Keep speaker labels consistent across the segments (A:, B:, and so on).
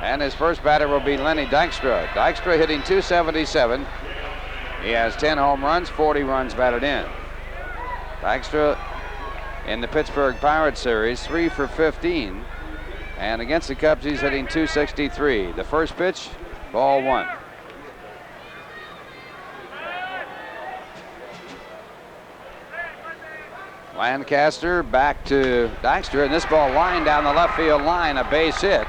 A: And his first batter will be Lenny Dykstra. Dykstra hitting .277. He has 10 home runs, 40 runs batted in. Dykstra in the Pittsburgh Pirates series, 3 for 15. And against the Cubs, he's hitting .263. The first pitch, ball 1. Lancaster back to Dykstra, and this ball lined down the left field line, a base hit.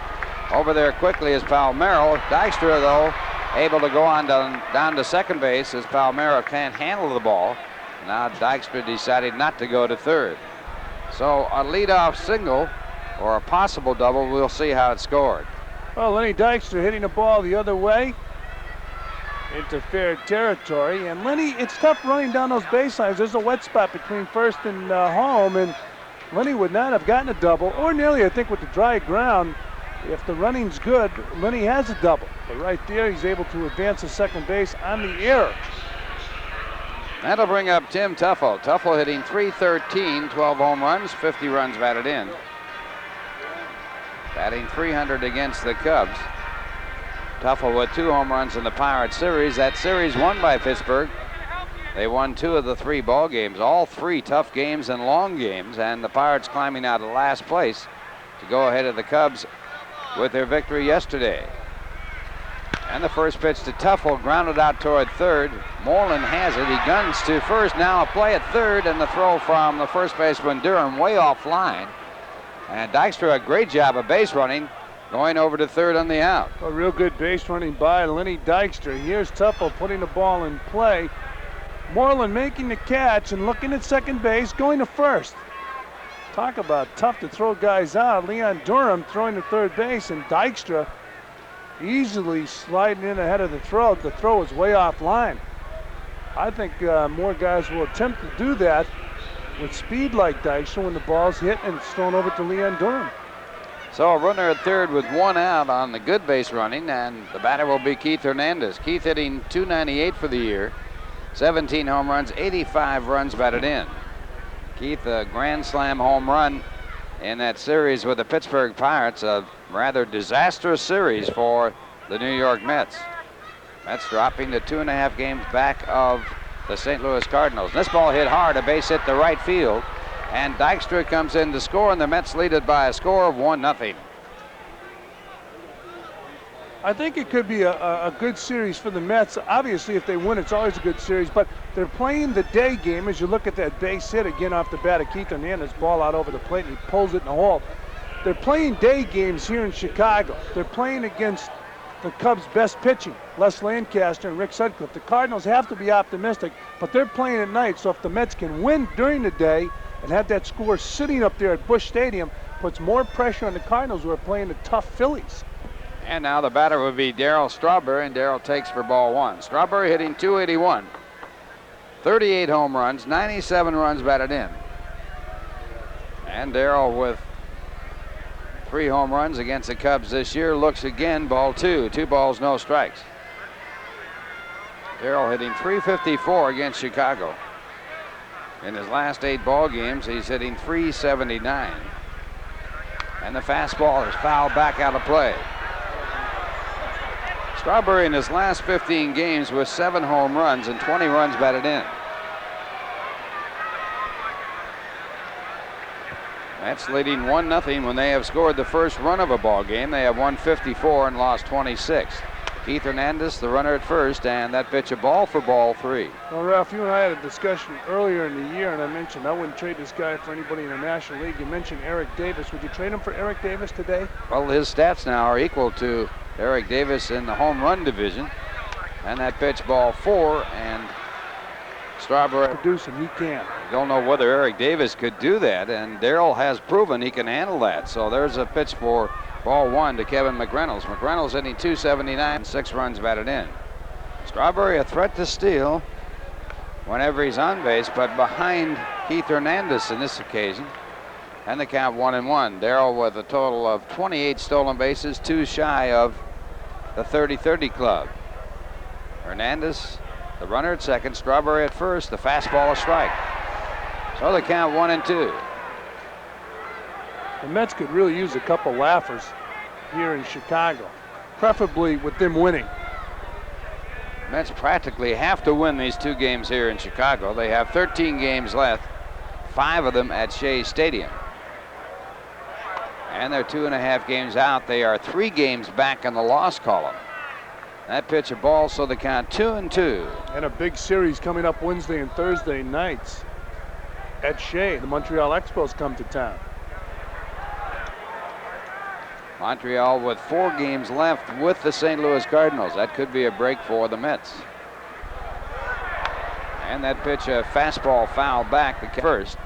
A: Over there quickly is Palmeiro. Dykstra, though, able to go on down to second base as Palmeiro can't handle the ball. Now Dykstra decided not to go to third. So a leadoff single or a possible double, we'll see how it's scored.
B: Well, Lenny Dykstra hitting the ball the other way into fair territory. And Lenny, it's tough running down those baselines. There's a wet spot between first and home, and Lenny would not have gotten a double. Ordinarily, I think with the dry ground, if the running's good, Lenny has a double. But right there, he's able to advance to second base on the error.
A: That'll bring up Tim Teufel. Teufel hitting .313, 12 home runs, 50 runs batted in. Batting .300 against the Cubs. Teufel with 2 home runs in the Pirates series. That series won by Pittsburgh. They won 2 of the 3 ball games, all 3 tough games and long games, and the Pirates climbing out of last place to go ahead of the Cubs with their victory yesterday. And the first pitch to Teufel, grounded out toward third. Moreland has it. He guns to first. Now a play at third, and the throw from the first baseman Durham way offline. And Dykstra, a great job of base running, going over to third on the out.
B: A real good base running by Lenny Dykstra. Here's Teufel putting the ball in play. Moreland making the catch and looking at second base, going to first. Talk about tough to throw guys out. Leon Durham throwing to third base, and Dykstra easily sliding in ahead of the throw. The throw is way offline. I think more guys will attempt to do that with speed like Dykstra when the ball's hit and it's thrown over to Leon Durham.
A: So a runner at third with 1 out on the good base running, and the batter will be Keith Hernandez. Keith hitting .298 for the year, 17 home runs, 85 runs batted in. Keith, a grand slam home run in that series with the Pittsburgh Pirates, a rather disastrous series for the New York Mets. Mets dropping to 2.5 games back of the St. Louis Cardinals. This ball hit hard, a base hit to right field, and Dykstra comes in to score, and the Mets lead it by a score of 1-0.
B: I think it could be a good series for the Mets. Obviously, if they win, it's always a good series, but they're playing the day game as you look at that base hit again off the bat of Keith Hernandez, ball out over the plate, and he pulls it in the hole. They're playing day games here in Chicago. They're playing against the Cubs' best pitching, Les Lancaster and Rick Sutcliffe. The Cardinals have to be optimistic, but they're playing at night, so if the Mets can win during the day and have that score sitting up there at Busch Stadium, puts more pressure on the Cardinals who are playing the tough Phillies.
A: And now the batter would be Darryl Strawberry, and Darryl takes for ball 1. Strawberry hitting .281, 38 home runs, 97 runs batted in. And Darryl with 3 home runs against the Cubs this year. Looks again, ball 2. 2 balls, no strikes. Darryl hitting .354 against Chicago. In his last 8 ball games, he's hitting .379. And the fastball is fouled back out of play. Strawberry in his last 15 games with 7 home runs and 20 runs batted in. Mets leading 1-0 when they have scored the first run of a ball game. They have won 54 and lost 26. Keith Hernandez, the runner at first, and that pitch a ball for ball 3.
B: Well, Ralph, you and I had a discussion earlier in the year, and I mentioned I wouldn't trade this guy for anybody in the National League. You mentioned Eric Davis. Would you trade him for Eric Davis today?
A: Well, his stats now are equal to Eric Davis in the home run division. And that pitch ball 4, and Strawberry
B: producing, he can.
A: Don't know whether Eric Davis could do that, and Darryl has proven he can handle that. So there's a pitch for ball 1 to Kevin McReynolds. McReynolds hitting .279, 6 runs batted in. Strawberry a threat to steal whenever he's on base, but behind Keith Hernandez in this occasion. And the count 1-1. Darryl with a total of 28 stolen bases, 2 shy of the 30-30 club. Hernandez, the runner at second, Strawberry at first, the fastball a strike. So the count 1-2.
B: The Mets could really use a couple laughers. here in Chicago, preferably with them winning.
A: Mets practically have to win these 2 games here in Chicago. They have 13 games left, 5 of them at Shea Stadium. And they're 2.5 games out. They are 3 games back in the loss column. That pitch a ball, so the count 2-2.
B: And a big series coming up Wednesday and Thursday nights at Shea. The Montreal Expos come to town.
A: Montreal with 4 games left with the St. Louis Cardinals. That could be a break for the Mets. And that pitch, a fastball foul back the first.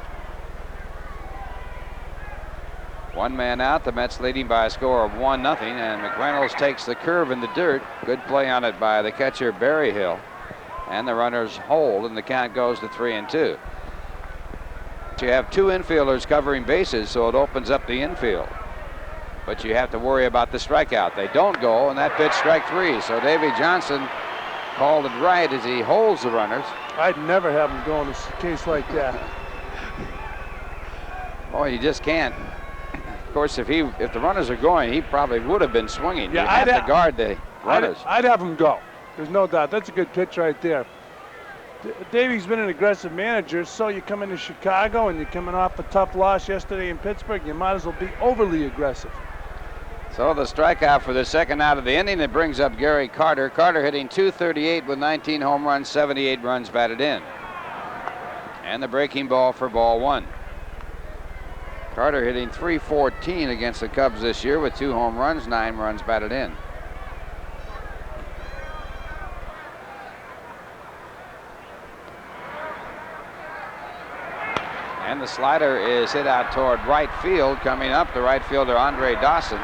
A: 1 man out, the Mets leading by a score of 1-0, and McReynolds takes the curve in the dirt. Good play on it by the catcher Berryhill. And the runners hold, and the count goes to 3-2. You have 2 infielders covering bases, so it opens up the infield. But you have to worry about the strikeout. They don't go, and that pitch strike 3. So Davey Johnson called it right as he holds the runners.
B: I'd never have him go in a case like that.
A: Oh, you just can't. Of course, if the runners are going, he probably would have been swinging.
B: Yeah,
A: you have to guard the runners.
B: I'd have him go. There's no doubt. That's a good pitch right there. Davey's been an aggressive manager, so you come into Chicago and you're coming off a tough loss yesterday in Pittsburgh, you might as well be overly aggressive.
A: So the strikeout for the second out of the inning, that brings up Gary Carter. Carter hitting .238 with 19 home runs, 78 runs batted in. And the breaking ball for ball 1. Carter hitting .314 against the Cubs this year with 2 home runs, 9 runs batted in. And the slider is hit out toward right field. Coming up, the right fielder Andre Dawson.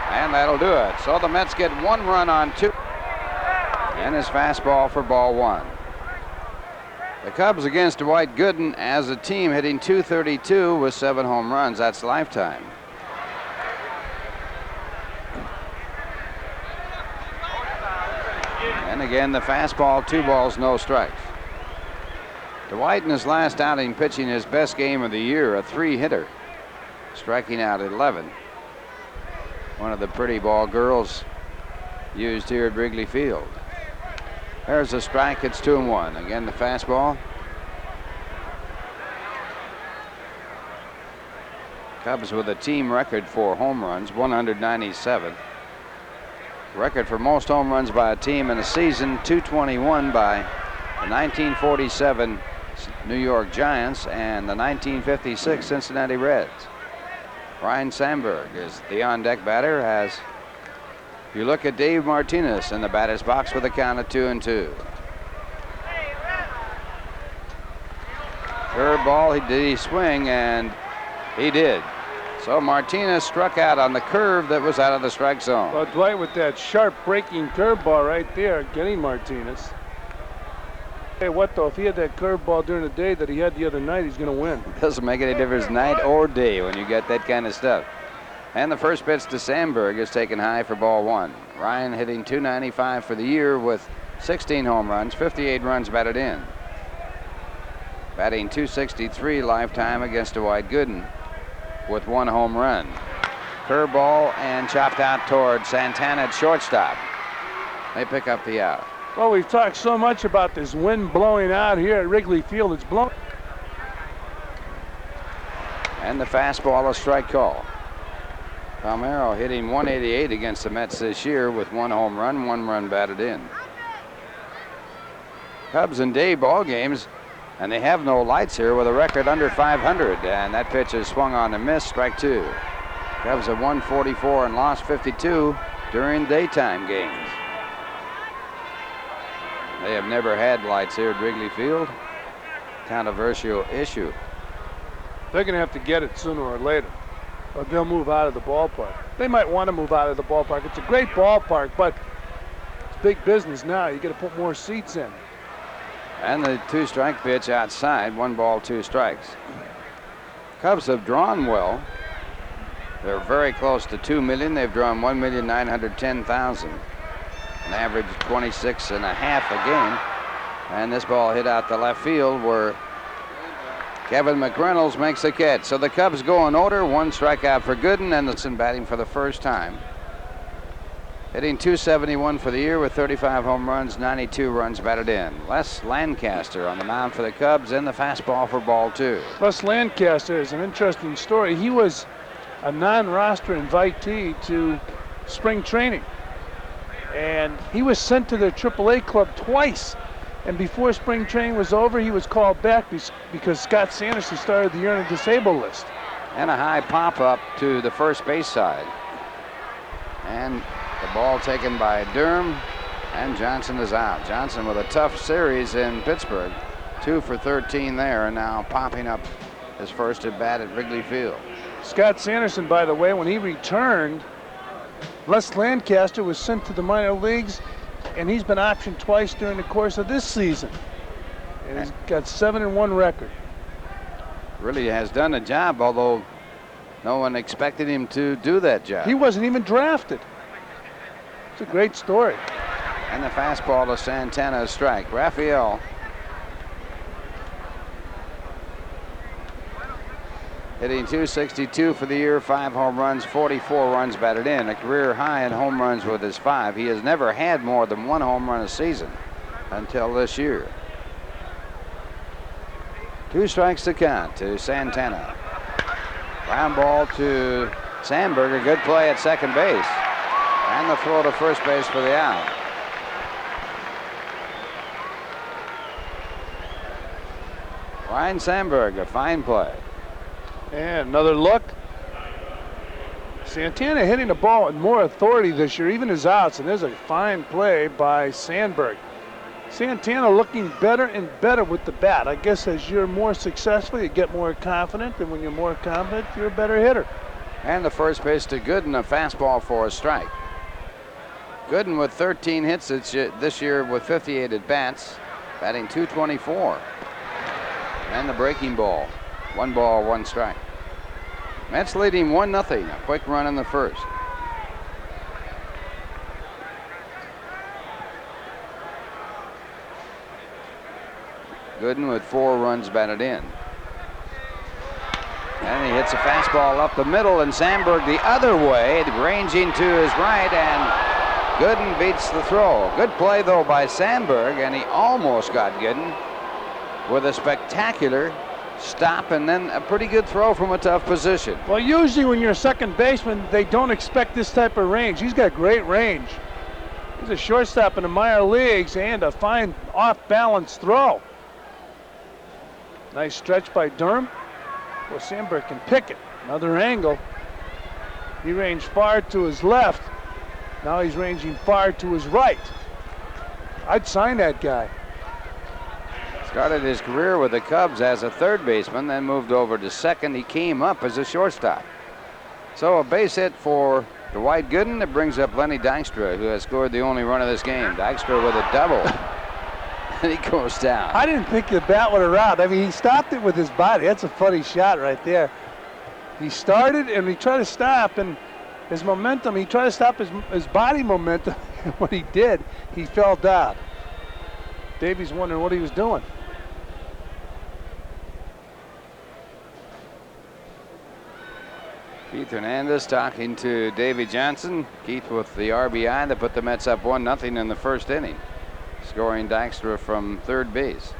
A: And that'll do it. So the Mets get 1 run on 2. And his fastball for ball 1. The Cubs against Dwight Gooden as a team hitting .232 with 7 home runs. That's lifetime. And again, the fastball, 2 balls, no strikes. Dwight in his last outing pitching his best game of the year, a 3-hitter, striking out 11. One of the pretty ball girls used here at Wrigley Field. There's a strike, it's 2-1. Again, the fastball. Cubs with a team record for home runs, 197. Record for most home runs by a team in a season, 221 by the 1947 New York Giants and the 1956 Cincinnati Reds. Ryan Sandberg is the on-deck batter as you look at Dave Martinez in the batter's box with a count of 2-2. Curveball, did he swing? And he did. So Martinez struck out on the curve that was out of the strike zone.
B: Well, Dwight with that sharp breaking curveball right there, getting Martinez. Hey, what though? If he had that curveball during the day that he had the other night, he's going to win.
A: Doesn't make any difference night or day when you get that kind of stuff. And the first pitch to Sandberg is taken high for ball 1. Ryan hitting .295 for the year with 16 home runs, 58 runs batted in. Batting .263 lifetime against Dwight Gooden with 1 home run. Curveball and chopped out toward Santana at shortstop. They pick up the out.
B: Well, we've talked so much about this wind blowing out here at Wrigley Field. It's blowing.
A: And the fastball, a strike call. Palmeiro hitting .188 against the Mets this year with 1 home run, 1 run batted in. Cubs and day ball games, and they have no lights here with a record under 500. And that pitch is swung on and missed, strike 2. Cubs have won 44 and lost 52 during daytime games. They have never had lights here at Wrigley Field. Controversial issue.
B: They're going to have to get it sooner or later, or they'll move out of the ballpark. They might want to move out of the ballpark. It's a great ballpark, but it's big business now. You got to put more seats in.
A: And the 2-strike pitch outside, 1 ball, 2 strikes. Cubs have drawn well. They're very close to 2 million. They've drawn 1,910,000. An average 26 and a half a game. And this ball hit out the left field where Kevin McReynolds makes the catch. So the Cubs go in order. 1 strikeout for Gooden, and Anderson batting for the first time Hitting .271 for the year with 35 home runs, 92 runs batted in. Les Lancaster on the mound for the Cubs, and the fastball for ball 2.
B: Les Lancaster is an interesting story. He was a non-roster invitee to spring training, and he was sent to their AAA club twice. And before spring training was over, he was called back because Scott Sanderson started the year on a disabled list.
A: And a high pop-up to the first base side. And the ball taken by Durham, and Johnson is out. Johnson with a tough series in Pittsburgh. 2 for 13 there, and now popping up his first at bat at Wrigley Field.
B: Scott Sanderson, by the way, when he returned, Les Lancaster was sent to the minor leagues, and he's been optioned twice during the course of this season. And he's got 7-1 record.
A: Really has done a job, although no one expected him to do that job.
B: He wasn't even drafted. It's a great story.
A: And the fastball to Santana, a strike. Raphael hitting .262 for the year, 5 home runs, 44 runs batted in, a career high in home runs with his 5. He has never had more than 1 home run a season until this year. 2 strikes to count to Santana. Ground ball to Sandberg, a good play at second base. And the throw to first base for the out. Ryan Sandberg, a fine play.
B: And another look. Santana hitting the ball with more authority this year, even his outs, and there's a fine play by Sandberg. Santana looking better and better with the bat. I guess as you're more successful, you get more confident, and when you're more confident, you're a better hitter.
A: And the first base to Gooden, a fastball for a strike. Gooden with 13 hits this year with 58 at-bats, batting .224. And the breaking ball. 1 ball, 1 strike. Mets leading 1-0. A quick run in the first. Gooden with 4 runs batted in. And he hits a fastball up the middle, and Sandberg the other way, ranging to his right, and Gooden beats the throw. Good play, though, by Sandberg, and he almost got Gooden with a spectacular stop and then a pretty good throw from a tough position.
B: Well, usually when you're a second baseman, they don't expect this type of range. He's got great range. He's a shortstop in the minor leagues, and a fine off-balance throw. Nice stretch by Durham. Well, Sandberg can pick it. Another angle. He ranged far to his left. Now he's ranging far to his right. I'd sign that guy.
A: Started his career with the Cubs as a third baseman, then moved over to second. He came up as a shortstop. So a base hit for Dwight Gooden. It brings up Lenny Dykstra, who has scored the only run of this game. Dykstra with a double. And he goes down.
B: I didn't think the bat would have round. I mean, he stopped it with his body. That's a funny shot right there. He started and he tried to stop, and his momentum, he tried to stop his body momentum. When he did, he fell down. Davey's wondering what he was doing.
A: Keith Hernandez talking to Davey Johnson. Keith with the RBI that put the Mets up 1-0 in the first inning, scoring Dykstra from third base.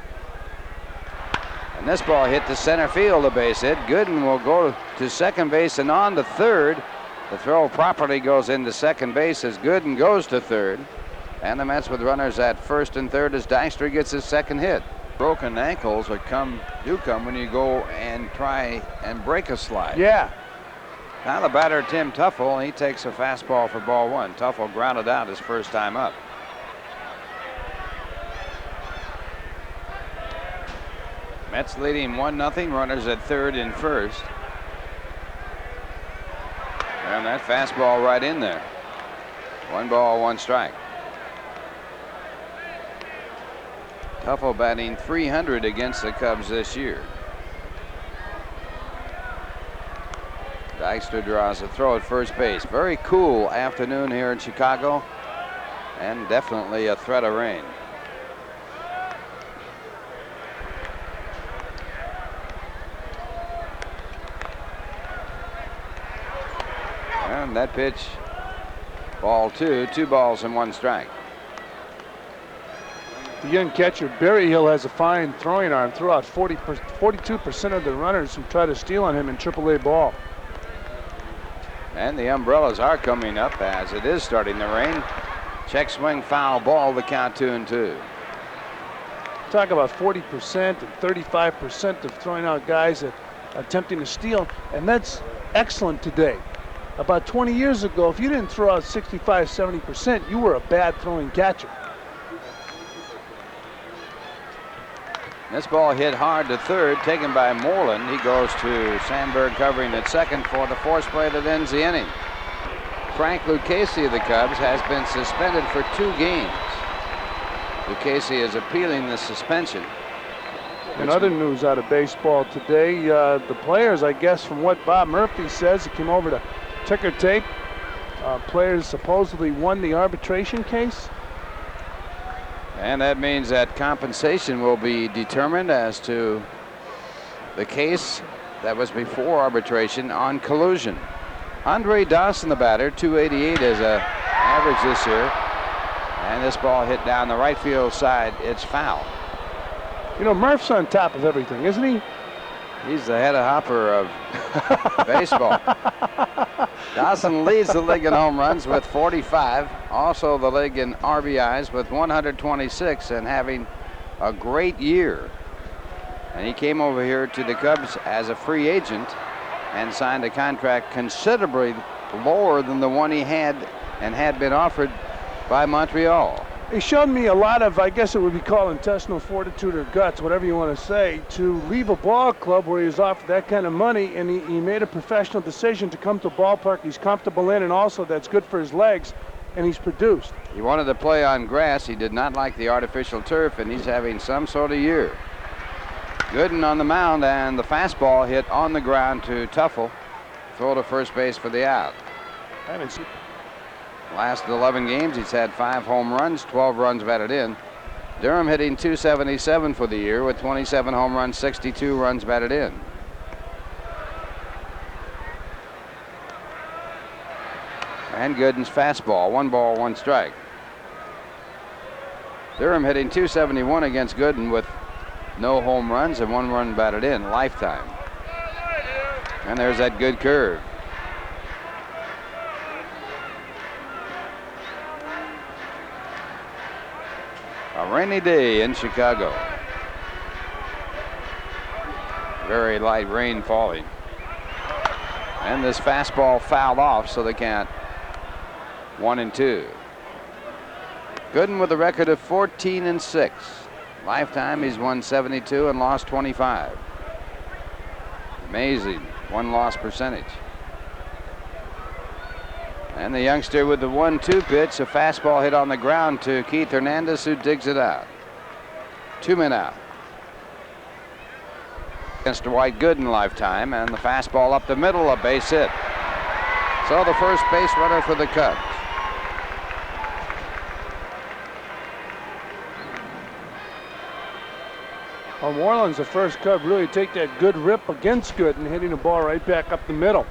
A: And this ball hit to center field, a base hit. Gooden will go to second base and on to third. The throw properly goes into second base as Gooden goes to third. And the Mets with runners at first and third as Dykstra gets his second hit. Broken ankles do come when you go and try and break a slide.
B: Yeah.
A: Now the batter, Tim Teufel, he takes a fastball for ball 1. Teufel grounded out his first time up. Mets leading 1-0, runners at third and first. And that fastball right in there. 1 ball, 1 strike. Teufel batting .300 against the Cubs this year. Dykstra draws a throw at first base. Very cool afternoon here in Chicago, and definitely a threat of rain. And that pitch Ball 2, 2 balls and 1 strike.
B: The young catcher, Berryhill, has a fine throwing arm. Threw out 42% of the runners who try to steal on him in AAA ball.
A: And the umbrellas are coming up as it is starting to rain. Check swing, foul ball, the count 2-2.
B: Talk about 40% and 35% of throwing out guys that are attempting to steal, and that's excellent today. About 20 years ago, if you didn't throw out 65, 70%, you were a bad throwing catcher.
A: This ball hit hard to third, taken by Moreland. He goes to Sandberg covering at second for the force play that ends the inning. Frank Lucchesi of the Cubs has been suspended for 2 games. Lucchesi is appealing the suspension.
B: In other news out of baseball today, the players, I guess from what Bob Murphy says, he came over to ticker tape. Players supposedly won the arbitration case.
A: And that means that compensation will be determined as to the case that was before arbitration on collusion. Andre Dawson, the batter, 288 as a average this year. And this ball hit down the right field side. It's foul.
B: You know, Murph's on top of everything, isn't he?
A: He's the head hopper of baseball. Dawson leads the league in home runs with 45. Also the league in RBIs with 126 and having a great year. And he came over here to the Cubs as a free agent and signed a contract considerably lower than the one he had and had been offered by Montreal.
B: He showed me a lot of, I guess it would be called intestinal fortitude or guts, whatever you want to say, to leave a ball club where he was offered that kind of money, and he made a professional decision to come to a ballpark he's comfortable in, and also that's good for his legs, and he's produced.
A: He wanted to play on grass. He did not like the artificial turf, and he's having some sort of year. Gooden on the mound, and the fastball hit on the ground to Tuffle. Throw to first base for the out.
B: I haven't seen.
A: Last 11 games, he's had 5 home runs, 12 runs batted in. Durham hitting .277 for the year with 27 home runs, 62 runs batted in. And Gooden's fastball, 1 ball, 1 strike. Durham hitting .271 against Gooden with no home runs and 1 run batted in, lifetime. And there's that good curve. A rainy day in Chicago. Very light rain falling. And this fastball fouled off, so they count 1-2. Gooden with a record of 14-6. Lifetime, he's won 72 and lost 25. Amazing 1-loss percentage. And the youngster with the 1-2 pitch, a fastball hit on the ground to Keith Hernandez, who digs it out. 2 men out. Against Dwight Gooden lifetime, and the fastball up the middle, a base hit. So the first base runner for the Cubs.
B: Well, Moreland's the first Cub really take that good rip against Gooden, hitting the ball right back up the middle.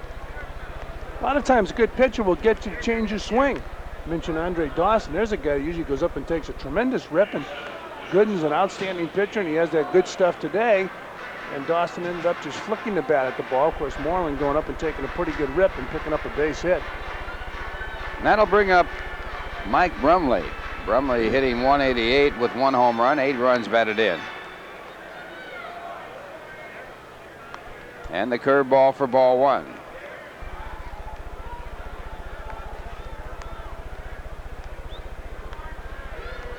B: A lot of times a good pitcher will get you to change your swing. I mentioned Andre Dawson. There's a guy who usually goes up and takes a tremendous rip, and Gooden's an outstanding pitcher, and he has that good stuff today. And Dawson ended up just flicking the bat at the ball. Of course, Moreland going up and taking a pretty good rip and picking up a base hit.
A: And that'll bring up Mike Brumley. Brumley hitting .188 with 1 home run, 8 runs batted in. And the curveball for ball 1.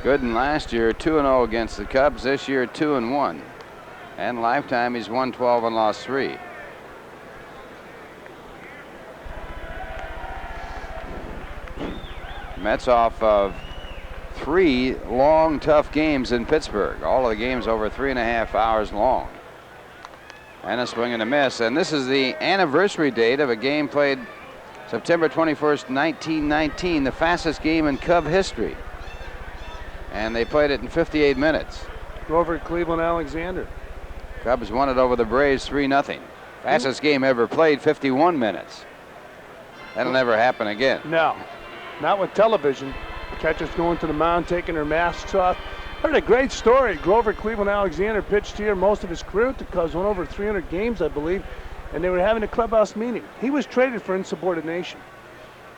A: Gooden last year 2-0 against the Cubs. This year 2-1. And lifetime he's won 12 and lost 3. Mets off of 3 long, tough games in Pittsburgh. All of the games over 3.5 hours long. And a swing and a miss. And this is the anniversary date of a game played September 21st, 1919, the fastest game in Cub history. And they played it in 58 minutes.
B: Over at Cleveland Alexander.
A: Cubs won it over the Braves 3-0. Fastest game ever played, 51 minutes. That'll never happen again.
B: No. not with television. Catchers going to the mound, taking their masks off. Heard a great story. Grover Cleveland Alexander pitched here most of his career with the Cubs, won over 300 games, I believe, and they were having a clubhouse meeting. He was traded for insubordination.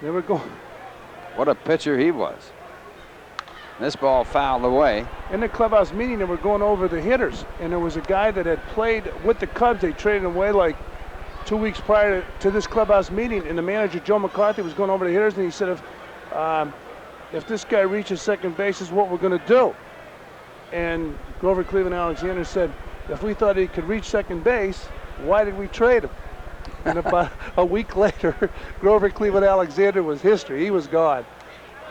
B: They were going.
A: What a pitcher he was. This ball fouled away.
B: In the clubhouse meeting, they were going over the hitters, and there was a guy that had played with the Cubs. They traded him away like 2 weeks prior to this clubhouse meeting, and the manager, Joe McCarthy, was going over the hitters, and he said, if this guy reaches second base, this is what we're going to do. And Grover Cleveland Alexander said, if we thought he could reach second base, why did we trade him? And about a week later, Grover Cleveland Alexander was history. He was gone.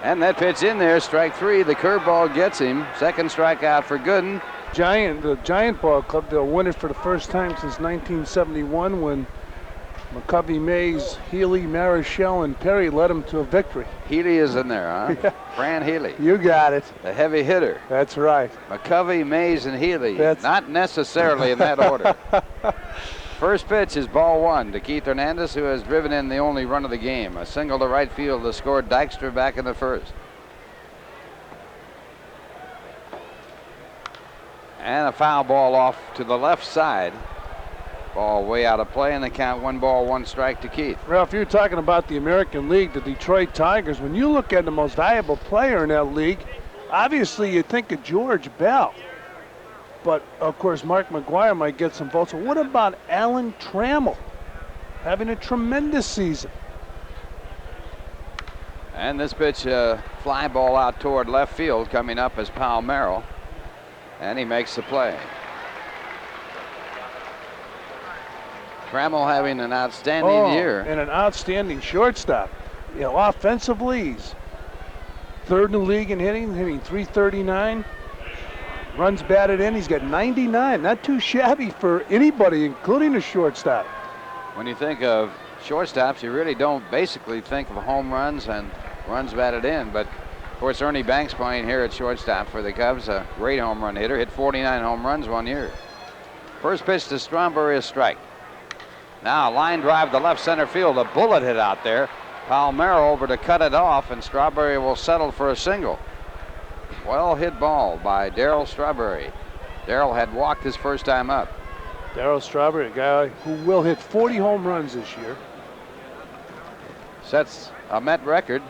A: And that pitch in there, strike three. The curveball gets him. Second strikeout for Gooden.
B: The Giant Ball Club, they'll win it for the first time since 1971 when McCovey, Mays, Healy, Marichal, and Perry led them to a victory.
A: Healy is in there, huh?
B: Yeah.
A: Fran Healy.
B: You got it.
A: The heavy hitter.
B: That's right.
A: McCovey, Mays, and Healy. Not necessarily in that order. First pitch is ball one to Keith Hernandez, who has driven in the only run of the game. A single to right field to score Dykstra back in the first. And a foul ball off to the left side. Ball way out of play, and the count 1 ball, 1 strike to Keith.
B: Ralph, you're talking about the American League, the Detroit Tigers. When you look at the most valuable player in that league, obviously you think of George Bell. But, of course, Mark McGwire might get some votes. What about Alan Trammell having a tremendous season?
A: And this pitch, fly ball out toward left field, coming up as Palmeiro. And he makes the play. Trammell having an outstanding year.
B: And an outstanding shortstop. You know, offensively, he's third in the league in hitting 339. Runs batted in, he's got 99. Not too shabby for anybody, including a shortstop.
A: When you think of shortstops, you really don't basically think of home runs and runs batted in. But, of course, Ernie Banks playing here at shortstop for the Cubs, a great home run hitter, hit 49 home runs 1 year. First pitch to Strawberry, a strike. Now, line drive to left center field, a bullet hit out there. Palmeiro over to cut it off, and Strawberry will settle for a single. Well hit ball by Darryl Strawberry. Darryl had walked his first time up.
B: Darryl Strawberry, a guy who will hit 40 home runs this year.
A: Sets a Met record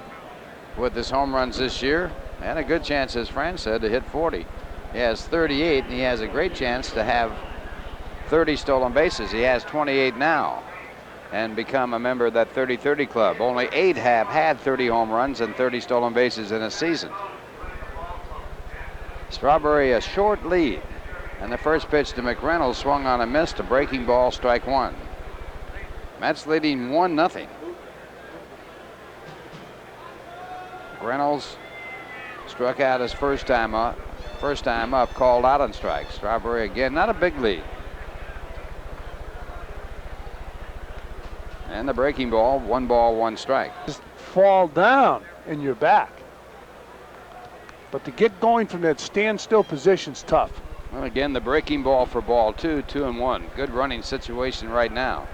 A: with his home runs this year, and a good chance, as Fran said, to hit 40. He has 38, and he has a great chance to have 30 stolen bases. He has 28 now and become a member of that 30-30 club. Only 8 have had 30 home runs and 30 stolen bases in a season. Strawberry a short lead, and the first pitch to McReynolds swung on and missed, a breaking ball, strike one. Mets leading 1-0. Reynolds struck out his first time up, called out on strikes. Strawberry again, not a big lead. And the breaking ball, 1 ball, 1 strike.
B: Just fall down and you're back. But to get going from that standstill position's tough.
A: Well, again, the breaking ball for ball 2, 2-1. Good running situation right now.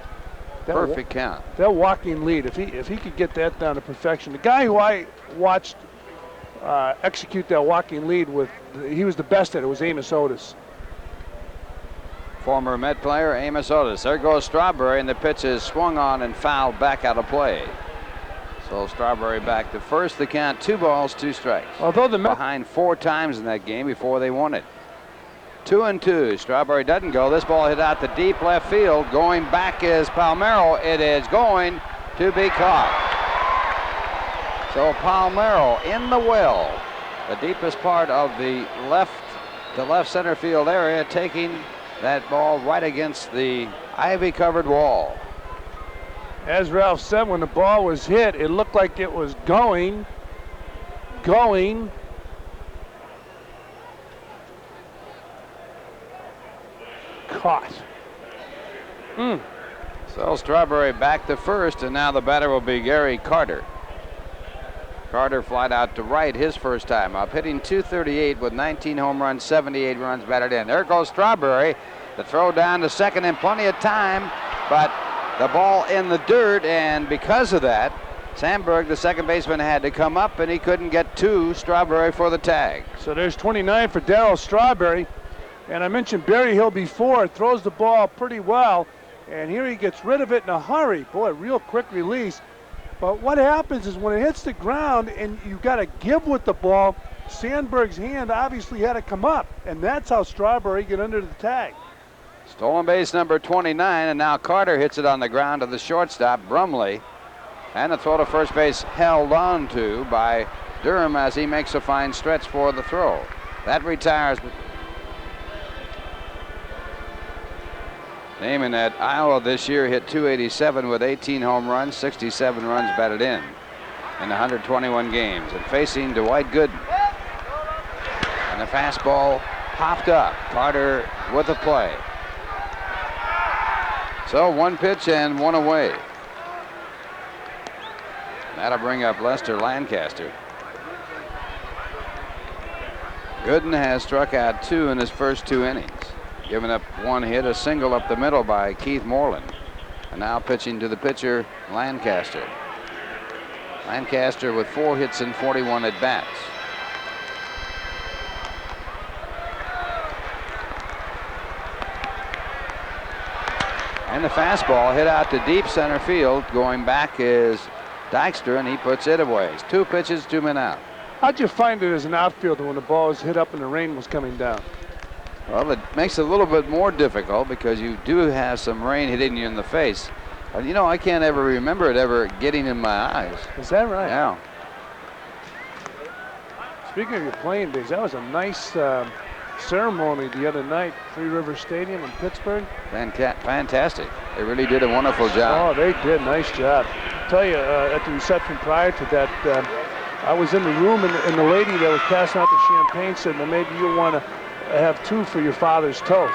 A: Perfect count.
B: That walking lead, if he could get that down to perfection. The guy who I watched execute that walking lead with, he was the best at it, was Amos Otis.
A: Former Met player Amos Otis. There goes Strawberry, and the pitch is swung on and fouled back out of play. So Strawberry back to first. The count 2 balls, 2 strikes.
B: Although the Mets
A: behind 4 times in that game before they won it. 2-2. Strawberry doesn't go. This ball hit out to deep left field. Going back is Palmeiro. It is going to be caught. So Palmeiro in the well, the deepest part of the left center field area, taking that ball right against the ivy-covered wall.
B: As Ralph said, when the ball was hit, it looked like it was going. Caught.
A: So Strawberry back to first, and now the batter will be Gary Carter. Carter flied out to right his first time up, hitting .238 with 19 home runs, 78 runs batted in. There goes Strawberry. The throw down to second in plenty of time, but the ball in the dirt, and because of that, Sandberg, the second baseman, had to come up, and he couldn't get to Strawberry for the tag.
B: So there's 29 for Darryl Strawberry. And I mentioned Berryhill before, throws the ball pretty well. And here he gets rid of it in a hurry. Boy, real quick release. But what happens is when it hits the ground and you got to give with the ball, Sandberg's hand obviously had to come up. And that's how Strawberry get under the tag.
A: Stolen base number 29, and now Carter hits it on the ground to the shortstop, Brumley. And the throw to first base held on to by Durham as he makes a fine stretch for the throw. That retires. Naaman at Iowa this year hit .287 with 18 home runs, 67 runs batted in 121 games. And facing Dwight Gooden. And the fastball popped up. Carter with the play. So one pitch and one away. That'll bring up Lester Lancaster. Gooden has struck out 2 in his first 2 innings. Giving up 1 hit, a single up the middle by Keith Moreland. And now pitching to the pitcher, Lancaster. Lancaster with 4 hits and 41 at bats. And the fastball hit out to deep center field. Going back is Dykstra, and he puts it away. It's 2 pitches, 2 men out.
B: How'd you find it as an outfielder when the ball was hit up and the rain was coming down?
A: Well, it makes it a little bit more difficult because you do have some rain hitting you in the face. You know, I can't ever remember it ever getting in my eyes.
B: Is that right?
A: Yeah.
B: Speaking of your playing days, that was a nice ceremony the other night, Three Rivers Stadium in Pittsburgh.
A: Fantastic. They really did a wonderful job.
B: Oh, they did. Nice job. I'll tell you, at the reception prior to that, I was in the room, and the lady that was passing out the champagne said, well, maybe you'll want to have 2 for your father's toast.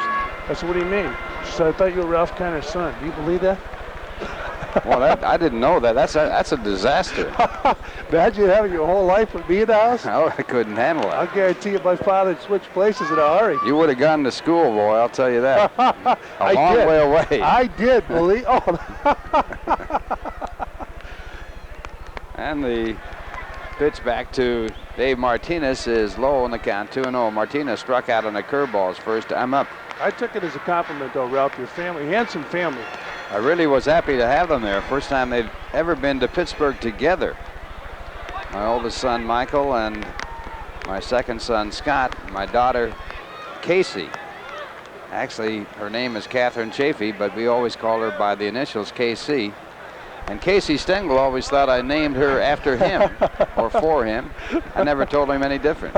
B: I said, what do you mean? She said, I thought you were Ralph Kenner's son. Do you believe that?
A: Well, I didn't know that. That's a disaster.
B: Imagine having your whole life with me in the house.
A: Oh, I couldn't handle it.
B: I'll guarantee you my father switched places in a hurry.
A: You would have gone to school, boy, I'll tell you that. A long
B: did.
A: way away.
B: I did, believe. Oh.
A: And the pitch back to Dave Martinez is low on the count, 2-0. Martinez struck out on the curveballs first time up.
B: I took it as a compliment, though, Ralph. Your family, handsome family.
A: I really was happy to have them there. First time they've ever been to Pittsburgh together. My oldest son, Michael, and my second son, Scott, my daughter, Casey. Actually, her name is Catherine Chafee, but we always call her by the initials KC. And Casey Stengel always thought I named her after him or for him. I never told him any different.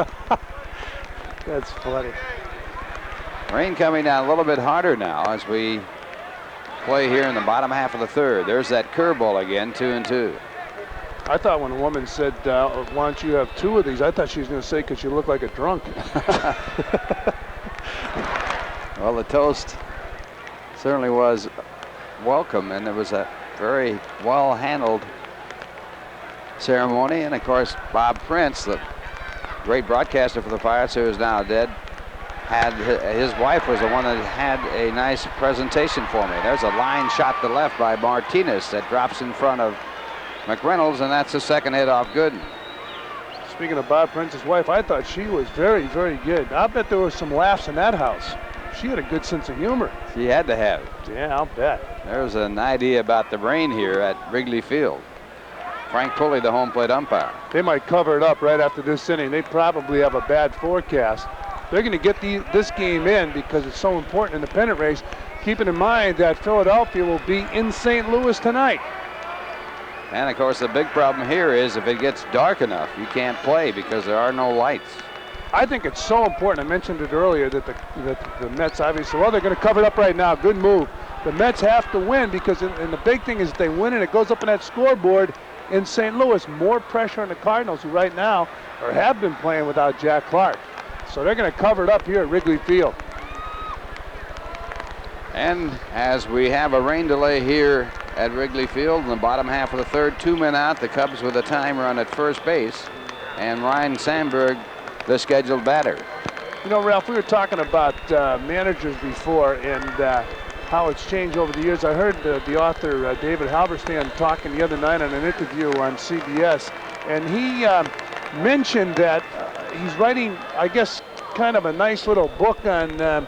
B: That's funny.
A: Rain coming down a little bit harder now as we play here in the bottom half of the third. There's that curveball again, 2-2.
B: I thought when a woman said, why don't you have 2 of these, I thought she was going to say because you look like a drunk.
A: Well, the toast certainly was welcome, and it was a very well-handled ceremony. And, of course, Bob Prince, the great broadcaster for the Pirates, who is now dead, had his wife was the one that had a nice presentation for me. There's a line shot to left by Martinez that drops in front of McReynolds, and that's the second hit off Gooden.
B: Speaking of Bob Prince's wife, I thought she was very, very good. I bet there were some laughs in that house. She had a good sense of humor.
A: She had to have.
B: Yeah, I'll bet.
A: There's an idea about the rain here at Wrigley Field. Frank Pulley, the home plate umpire.
B: They might cover it up right after this inning. They probably have a bad forecast. They're going to get this game in because it's so important in the pennant race, keeping in mind that Philadelphia will be in St. Louis tonight.
A: And, of course, the big problem here is if it gets dark enough, you can't play because there are no lights.
B: I think it's so important. I mentioned it earlier that the Mets obviously, well, they're going to cover it up right now. Good move. The Mets have to win because, and the big thing is if they win and it goes up in that scoreboard in St. Louis, more pressure on the Cardinals, who right now or have been playing without Jack Clark. So they're going to cover it up here at Wrigley Field.
A: And as we have a rain delay here at Wrigley Field in the bottom half of the third, 2 men out, the Cubs with a time run at first base, and Ryne Sandberg, the scheduled batter.
B: You know, Ralph, we were talking about managers before, and how it's changed over the years. I heard the author David Halberstam talking the other night on an interview on CBS, and he mentioned that he's writing, I guess, kind of a nice little book on the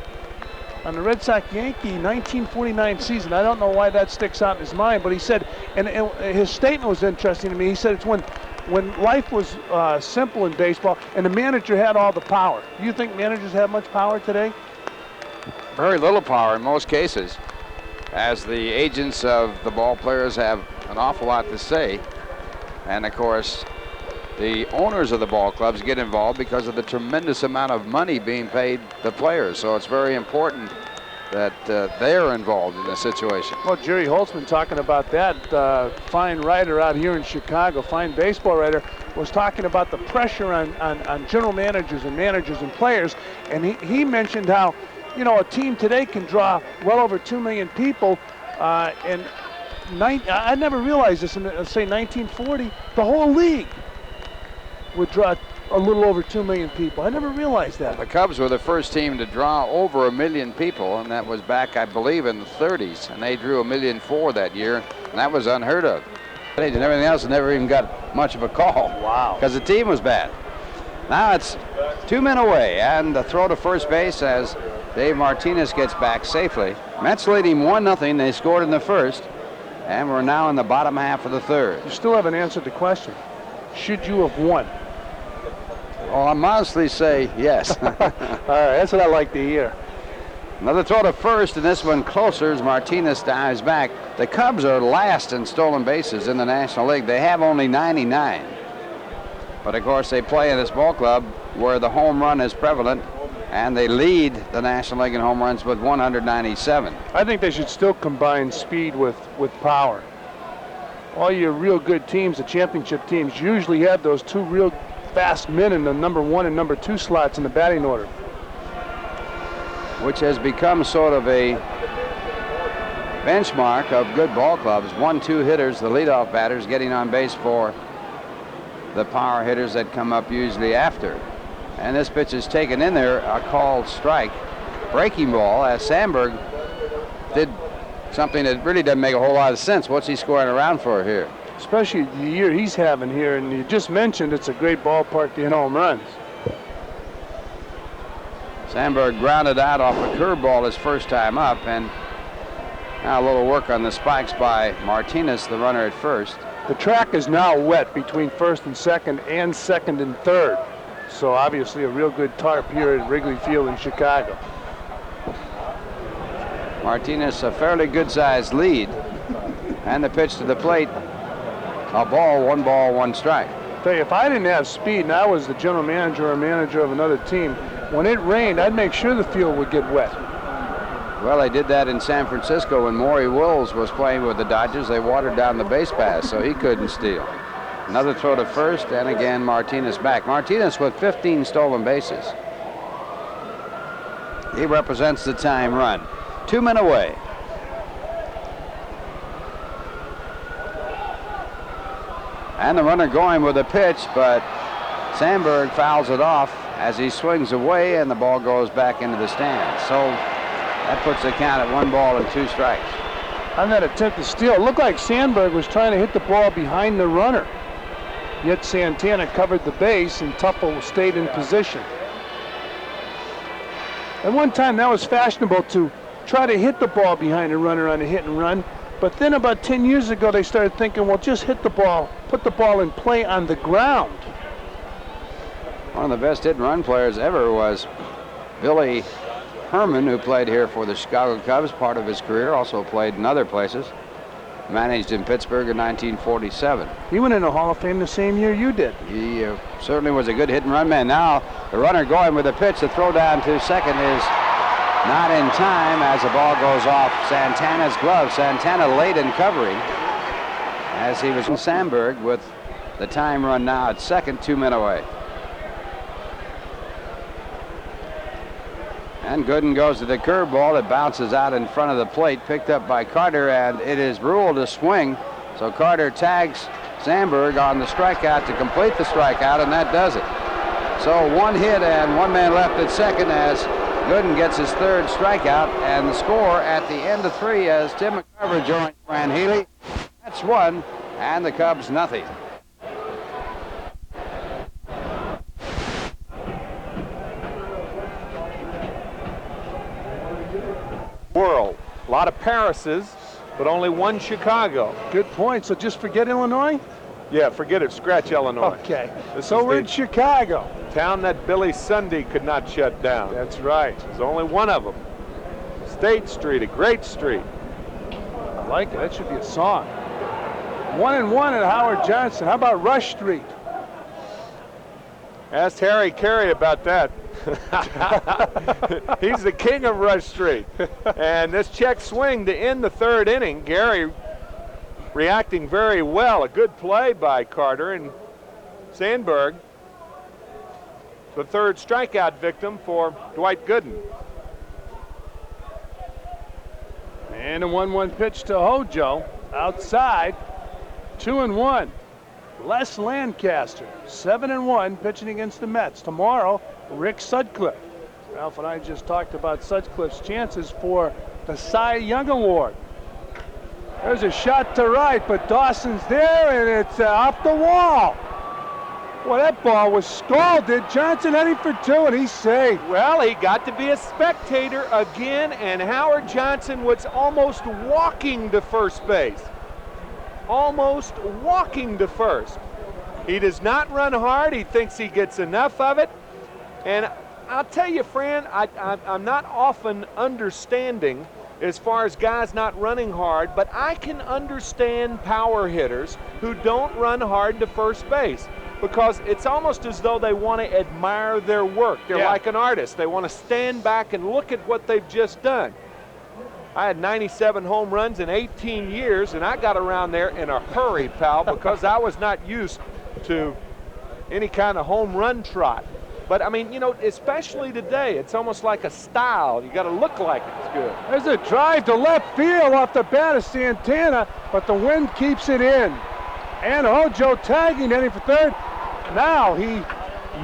B: Red Sox-Yankee 1949 season. I don't know why that sticks out in his mind, but he said, and his statement was interesting to me. He said it's when life was simple in baseball and the manager had all the power. Do you think managers have much power today?
A: Very little power in most cases, as the agents of the ball players have an awful lot to say. And of course, the owners of the ball clubs get involved because of the tremendous amount of money being paid the players. So it's very important that they're involved in the situation.
B: Well, Jerry Holtzman talking about that, fine writer out here in Chicago, fine baseball writer, was talking about the pressure on general managers and players. And he mentioned how, you know, a team today can draw well over 2 million people. And I never realized this in, say, 1940, the whole league would draw a little over 2 million people. I never realized that.
A: The Cubs were the first team to draw over 1 million people, and that was back, I believe, in the 30s. And they drew 1.4 million that year, and that was unheard of. And everything else never even got much of a call.
B: Wow.
A: Because the team was bad. Now it's 2 men away, and the throw to first base as Dave Martinez gets back safely. Mets leading 1-0. They scored in the first, and we're now in the bottom half of the third.
B: You still haven't answered the question. Should you have won?
A: Well, I'll modestly say yes.
B: All right, that's what I like to hear.
A: Another throw to first, and this one closer as Martinez dives back. The Cubs are last in stolen bases in the National League. They have only 99. But of course, they play in this ball club where the home run is prevalent, and they lead the National League in home runs with 197.
B: I think they should still combine speed with power. All your real good teams, the championship teams, usually have those two real fast men in the number 1 and number 2 slots in the batting order.
A: Which has become sort of a benchmark of good ball clubs. 1-2 hitters, the leadoff batters, getting on base for the power hitters that come up usually after. And this pitch is taken in there, a called strike. Breaking ball, as Sandberg did something that really doesn't make a whole lot of sense. What's he scoring around for here?
B: Especially the year he's having here, and you just mentioned it's a great ballpark to hit home runs.
A: Sandberg grounded out off a curveball his first time up, and now a little work on the spikes by Martinez, the runner at first.
B: The track is now wet between first and second and third. So obviously a real good tarp here at Wrigley Field in Chicago.
A: Martinez, a fairly good-sized lead, and the pitch to the plate, a ball, 1 strike.
B: Tell you, if I didn't have speed and I was the general manager or manager of another team, when it rained, I'd make sure the field would get wet.
A: Well, they did that in San Francisco when Maury Wills was playing with the Dodgers. They watered down the base pass, so he couldn't steal. Another throw to first, and again Martinez back. Martinez with 15 stolen bases. He represents the time run. 2 men away. And the runner going with a pitch, but Sandberg fouls it off as he swings away, and the ball goes back into the stands. So that puts the count at 1 ball and 2 strikes.
B: On that attempt to steal, it looked like Sandberg was trying to hit the ball behind the runner. Yet Santana covered the base and Tuffle stayed in position. At one time that was fashionable to try to hit the ball behind the runner on a hit and run. But then about 10 years ago they started thinking, well, just hit the ball, put the ball in play on the ground.
A: One of the best hit and run players ever was Billy Herman, who played here for the Chicago Cubs part of his career, also played in other places. Managed in Pittsburgh in 1947.
B: He went in the Hall of Fame the same year you did.
A: He certainly was a good hit and run man. Now the runner going with the pitch. The throw down to second is not in time as the ball goes off Santana's glove. Santana late in covering as he was in Sandberg with the time run now at second, 2 men away. And Gooden goes to the curveball that bounces out in front of the plate, picked up by Carter, and it is ruled a swing. So Carter tags Sandberg on the strikeout to complete the strikeout, and that does it. So 1 hit and 1 man left at second as Gooden gets his third strikeout, and the score at the end of 3 as Tim McCarver joins Fran Healy. That's 1, and the Cubs nothing.
C: World. A lot of Parises, but only one Chicago.
B: Good point. So just forget Illinois?
C: Yeah, forget it. Scratch Illinois.
B: Okay.
C: This
B: So
C: is
B: we're
C: the
B: in Chicago.
C: town that Billy Sunday could not shut down.
B: That's right.
C: There's only one of them. State Street, a great street.
B: I like it. That should be a song. 1-1 at Howard Johnson. How about Rush Street?
C: Asked Harry Carey about that. He's the king of Rush Street. And this check swing to end the 3rd inning. Gary reacting very well. A good play by Carter, and Sandberg, the 3rd strikeout victim for Dwight Gooden.
B: And a 1-1 pitch to Hojo. Outside. 2-1. Les Lancaster, 7-1, pitching against the Mets. Tomorrow, Rick Sutcliffe. Ralph and I just talked about Sutcliffe's chances for the Cy Young Award. There's a shot to right, but Dawson's there, and it's off the wall. Well, that ball was scalded. Johnson heading for 2, and he's safe.
C: Well, he got to be a spectator again, and Howard Johnson was almost walking to first base. Almost walking to first. He does not run hard. He thinks he gets enough of it. And I'll tell you, Fran, I'm not often understanding as far as guys not running hard, but I can understand power hitters who don't run hard to first base, because it's almost as though they want to admire their work. They're like an artist. They want to stand back and look at what they've just done. I had 97 home runs in 18 years, and I got around there in a hurry, pal, because I was not used to any kind of home run trot. But, I mean, you know, especially today, it's almost like a style. You got to look like it's good.
B: There's a drive to left field off the bat of Santana, but the wind keeps it in. And Hojo tagging, heading for 3rd. Now he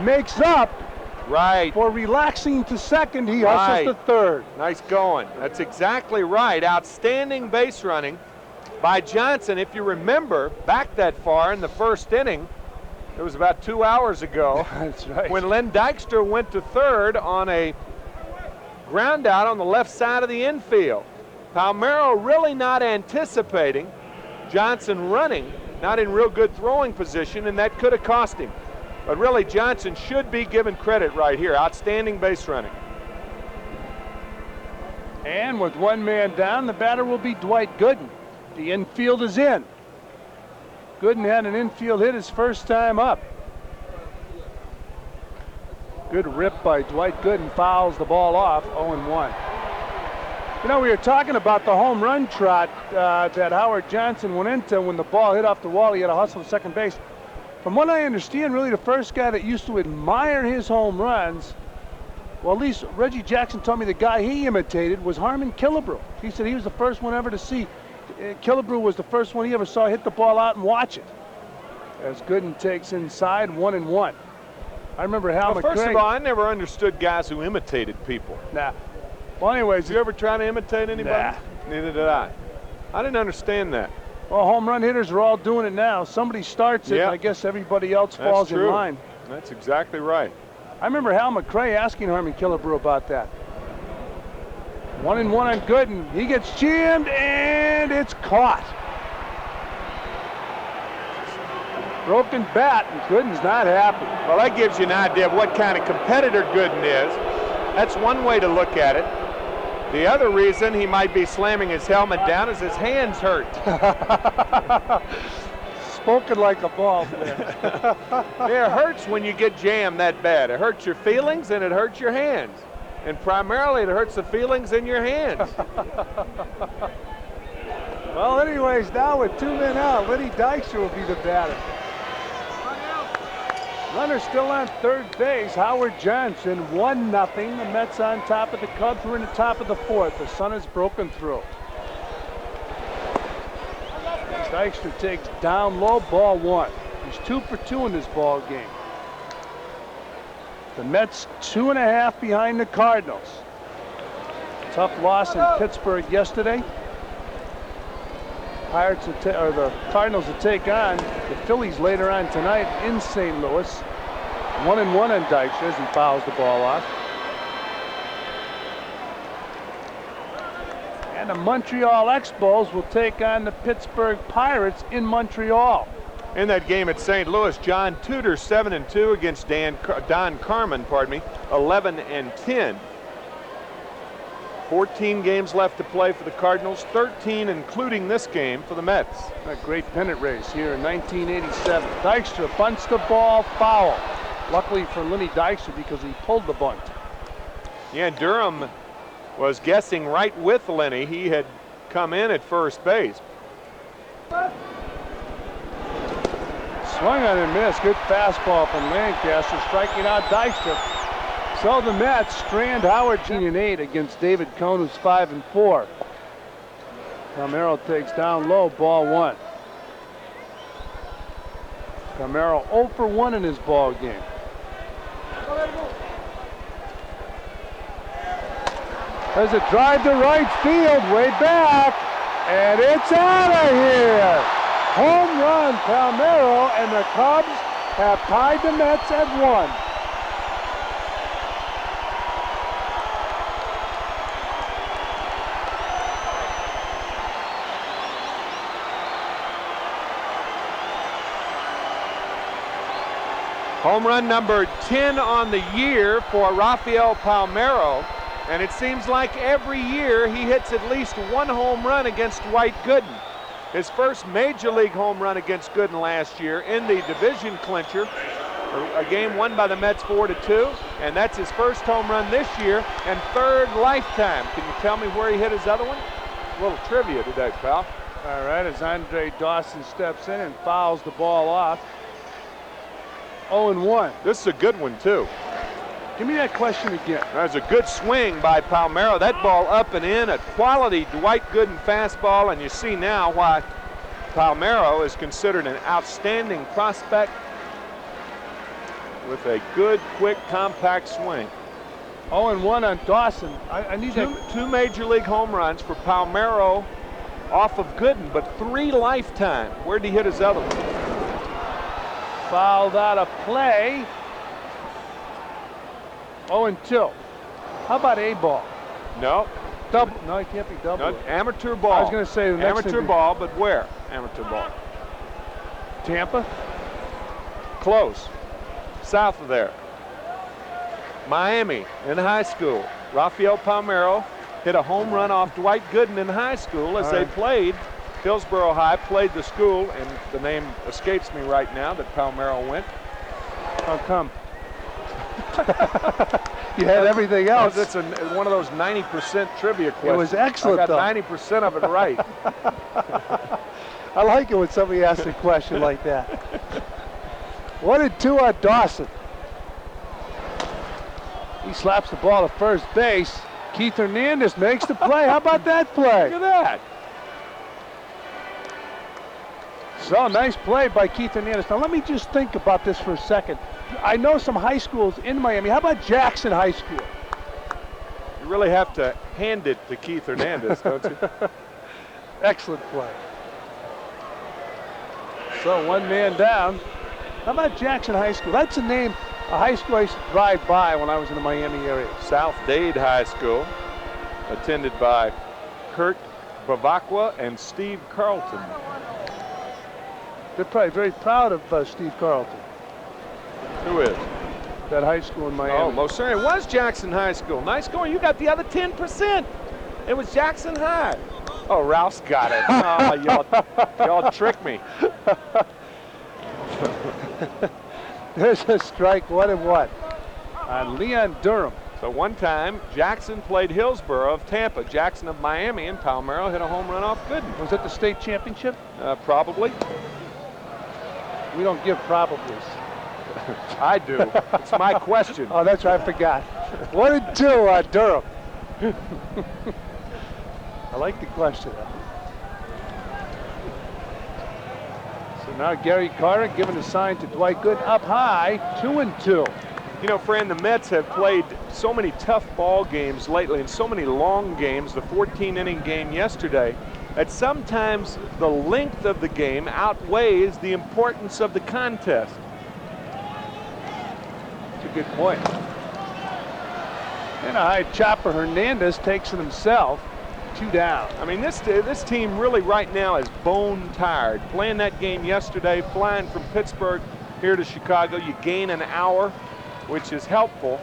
B: makes up for relaxing to 2nd. He hustles to 3rd.
C: Nice going. That's exactly right. Outstanding base running by Johnson. If you remember back that far in the 1st inning, it was about 2 hours ago.
B: That's right.
C: When Len Dykstra went to 3rd on a ground out on the left side of the infield. Palmeiro really not anticipating Johnson running, not in real good throwing position, and that could have cost him. But really, Johnson should be given credit right here. Outstanding base running.
B: And with 1 man down, the batter will be Dwight Gooden. The infield is in. Gooden had an infield hit his first time up. Good rip by Dwight Gooden, fouls the ball off, 0-1. You know, we were talking about the home run trot that Howard Johnson went into when the ball hit off the wall. He had a hustle to second base. From what I understand, really the first guy that used to admire his home runs, well, at least Reggie Jackson told me the guy he imitated was Harmon Killebrew. He said he was the first one ever to see. Killebrew was the first one he ever saw hit the ball out and watch it. As Gooden takes inside, 1-1. I remember Hal McCray.
C: First of all, I never understood guys who imitated people.
B: Nah. Well, anyways.
C: Did you ever try to imitate anybody?
B: Nah.
C: Neither did I. I didn't understand that.
B: Well, home run hitters are all doing it now. Somebody starts it, and I guess everybody else falls in line.
C: That's exactly right.
B: I remember Hal McCray asking Harmon Killebrew about that. 1-1 on Gooden. He gets jammed, and it's caught. Broken bat, and Gooden's not happy.
C: Well, that gives you an idea of what kind of competitor Gooden is. That's one way to look at it. The other reason he might be slamming his helmet down is his hands hurt.
B: Spoken like a ball player.
C: Yeah, it hurts when you get jammed that bad. It hurts your feelings and it hurts your hands. And primarily it hurts the feelings in your hands.
B: Well, anyways, now with 2 men out, Lenny Dykstra will be the batter. Runner still on 3rd base. Howard Johnson, 1-0. The Mets on top of the Cubs. We're in the top of the 4th. The sun has broken through. Dykstra takes down low, ball 1. He's 2 for 2 in this ball game. The Mets 2.5 behind the Cardinals. Tough loss in Pittsburgh yesterday. The Cardinals will take on the Phillies later on tonight in St. Louis. 1-1 on Dykstra as he fouls the ball off. And the Montreal Expos will take on the Pittsburgh Pirates in Montreal.
C: In that game at St. Louis, John Tudor 7-2 against Don Carmen, 11-10. 14 games left to play for the Cardinals, 13 including this game for the Mets.
B: A great pennant race here in 1987. Dykstra bunts the ball foul. Luckily for Lenny Dykstra because he pulled the bunt.
C: Yeah, Durham was guessing right with Lenny. He had come in at first base.
B: Swung on and missed. Good fastball from Lancaster, striking out Dykstra. So the Mets strand Howard 8 against David Cone, who's 5-4. Palmeiro takes down low, ball 1. Palmeiro 0 for 1 in his ball game. There's a drive to right field, way back, and it's out of here. Home run, Palmeiro, and the Cubs have tied the Mets at 1.
C: Home run number 10 on the year for Rafael Palmeiro, and it seems like every year he hits at least one home run against Dwight Gooden. His first major league home run against Gooden last year in the division clincher, a game won by the Mets 4-2, and that's his first home run this year and third lifetime. Can you tell me where he hit his other one? A little trivia today, pal.
B: All right, as Andre Dawson steps in and fouls the ball off. 0-1.
C: This is a good one, too.
B: Give me that question again.
C: There's a good swing by Palmeiro. That ball up and in, a quality Dwight Gooden fastball, and you see now why Palmeiro is considered an outstanding prospect with a good, quick, compact swing.
B: 0-1 on Dawson. I need
C: two major league home runs for Palmeiro off of Gooden, but 3 lifetime. Where'd he hit his other one?
B: Fouled out of play. 0-2. How about a ball?
C: No.
B: Double. No, it can't be double.
C: No, amateur ball.
B: I was going to say the next
C: amateur ball, but where? Amateur ball.
B: Tampa?
C: Close. South of there. Miami in high school. Rafael Palmeiro hit a home run off Dwight Gooden in high school as they played. Hillsborough High played the school, and the name escapes me right now that Palmeiro went.
B: How come? You had everything else.
C: It's one of those 90% trivia questions.
B: It was excellent,
C: I got 90% of it right.
B: I like it when somebody asks a question like that. 1-2 on Dawson. He slaps the ball to first base. Keith Hernandez makes the play. How about that play?
C: Look at that.
B: So, nice play by Keith Hernandez. Now, let me just think about this for a second. I know some high schools in Miami. How about Jackson High School?
C: You really have to hand it to Keith Hernandez, don't you?
B: Excellent play. So, 1 man down. How about Jackson High School? That's a name, a high school I used to drive by when I was in the Miami area.
C: South Dade High School, attended by Kurt Bavacqua and Steve Carlton.
B: They're probably very proud of Steve Carlton.
C: Who is?
B: That high school in Miami.
C: Oh, most certainly. It was Jackson High School. Nice going. You got the other 10%. It was Jackson High. Oh, Ralph's got it. Oh, y'all tricked me.
B: There's a strike, 1-1 on Leon Durham.
C: So one time, Jackson played Hillsborough of Tampa, Jackson of Miami, and Palmeiro hit a home run off Gooden.
B: Was it the state championship?
C: Probably.
B: We don't give probablys.
C: I do. It's my question.
B: Oh, that's right, I forgot. 1-2 on Durham. I like the question. So now Gary Carter giving a sign to Dwight Gooden up high, 2-2.
C: You know, Fran, the Mets have played so many tough ball games lately and so many long games, the 14-inning game yesterday, that sometimes the length of the game outweighs the importance of the contest.
B: That's a good point. And a high chopper, Hernandez takes it himself. 2 down.
C: I mean, this team really right now is bone tired. Playing that game yesterday, flying from Pittsburgh here to Chicago, you gain an hour, which is helpful.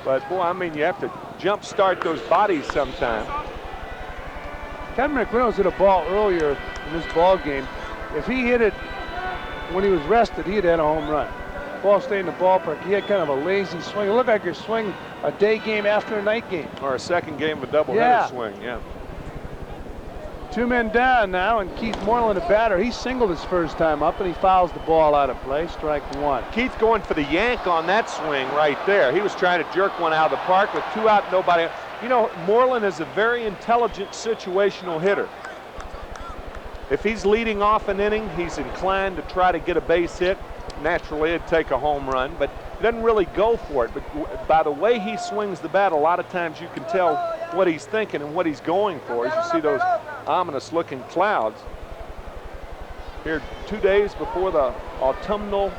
C: But boy, I mean, you have to jump start those bodies sometime.
B: Kevin McReynolds hit a ball earlier in this ball game. If he hit it when he was rested, he'd had a home run. Ball stayed in the ballpark. He had kind of a lazy swing. It looked like you're swinging a day game after a night game.
C: Or a second game of a doubleheader swing, yeah.
B: 2 men down now, and Keith Moreland, a batter. He singled his first time up, and he fouls the ball out of play. Strike 1.
C: Keith going for the yank on that swing right there. He was trying to jerk one out of the park with 2 out, nobody. You know, Moreland is a very intelligent situational hitter. If he's leading off an inning, he's inclined to try to get a base hit. Naturally, it'd take a home run, but he doesn't really go for it. But by the way he swings the bat, a lot of times you can tell what he's thinking and what he's going for as you see those ominous-looking clouds. Here 2 days before the autumnal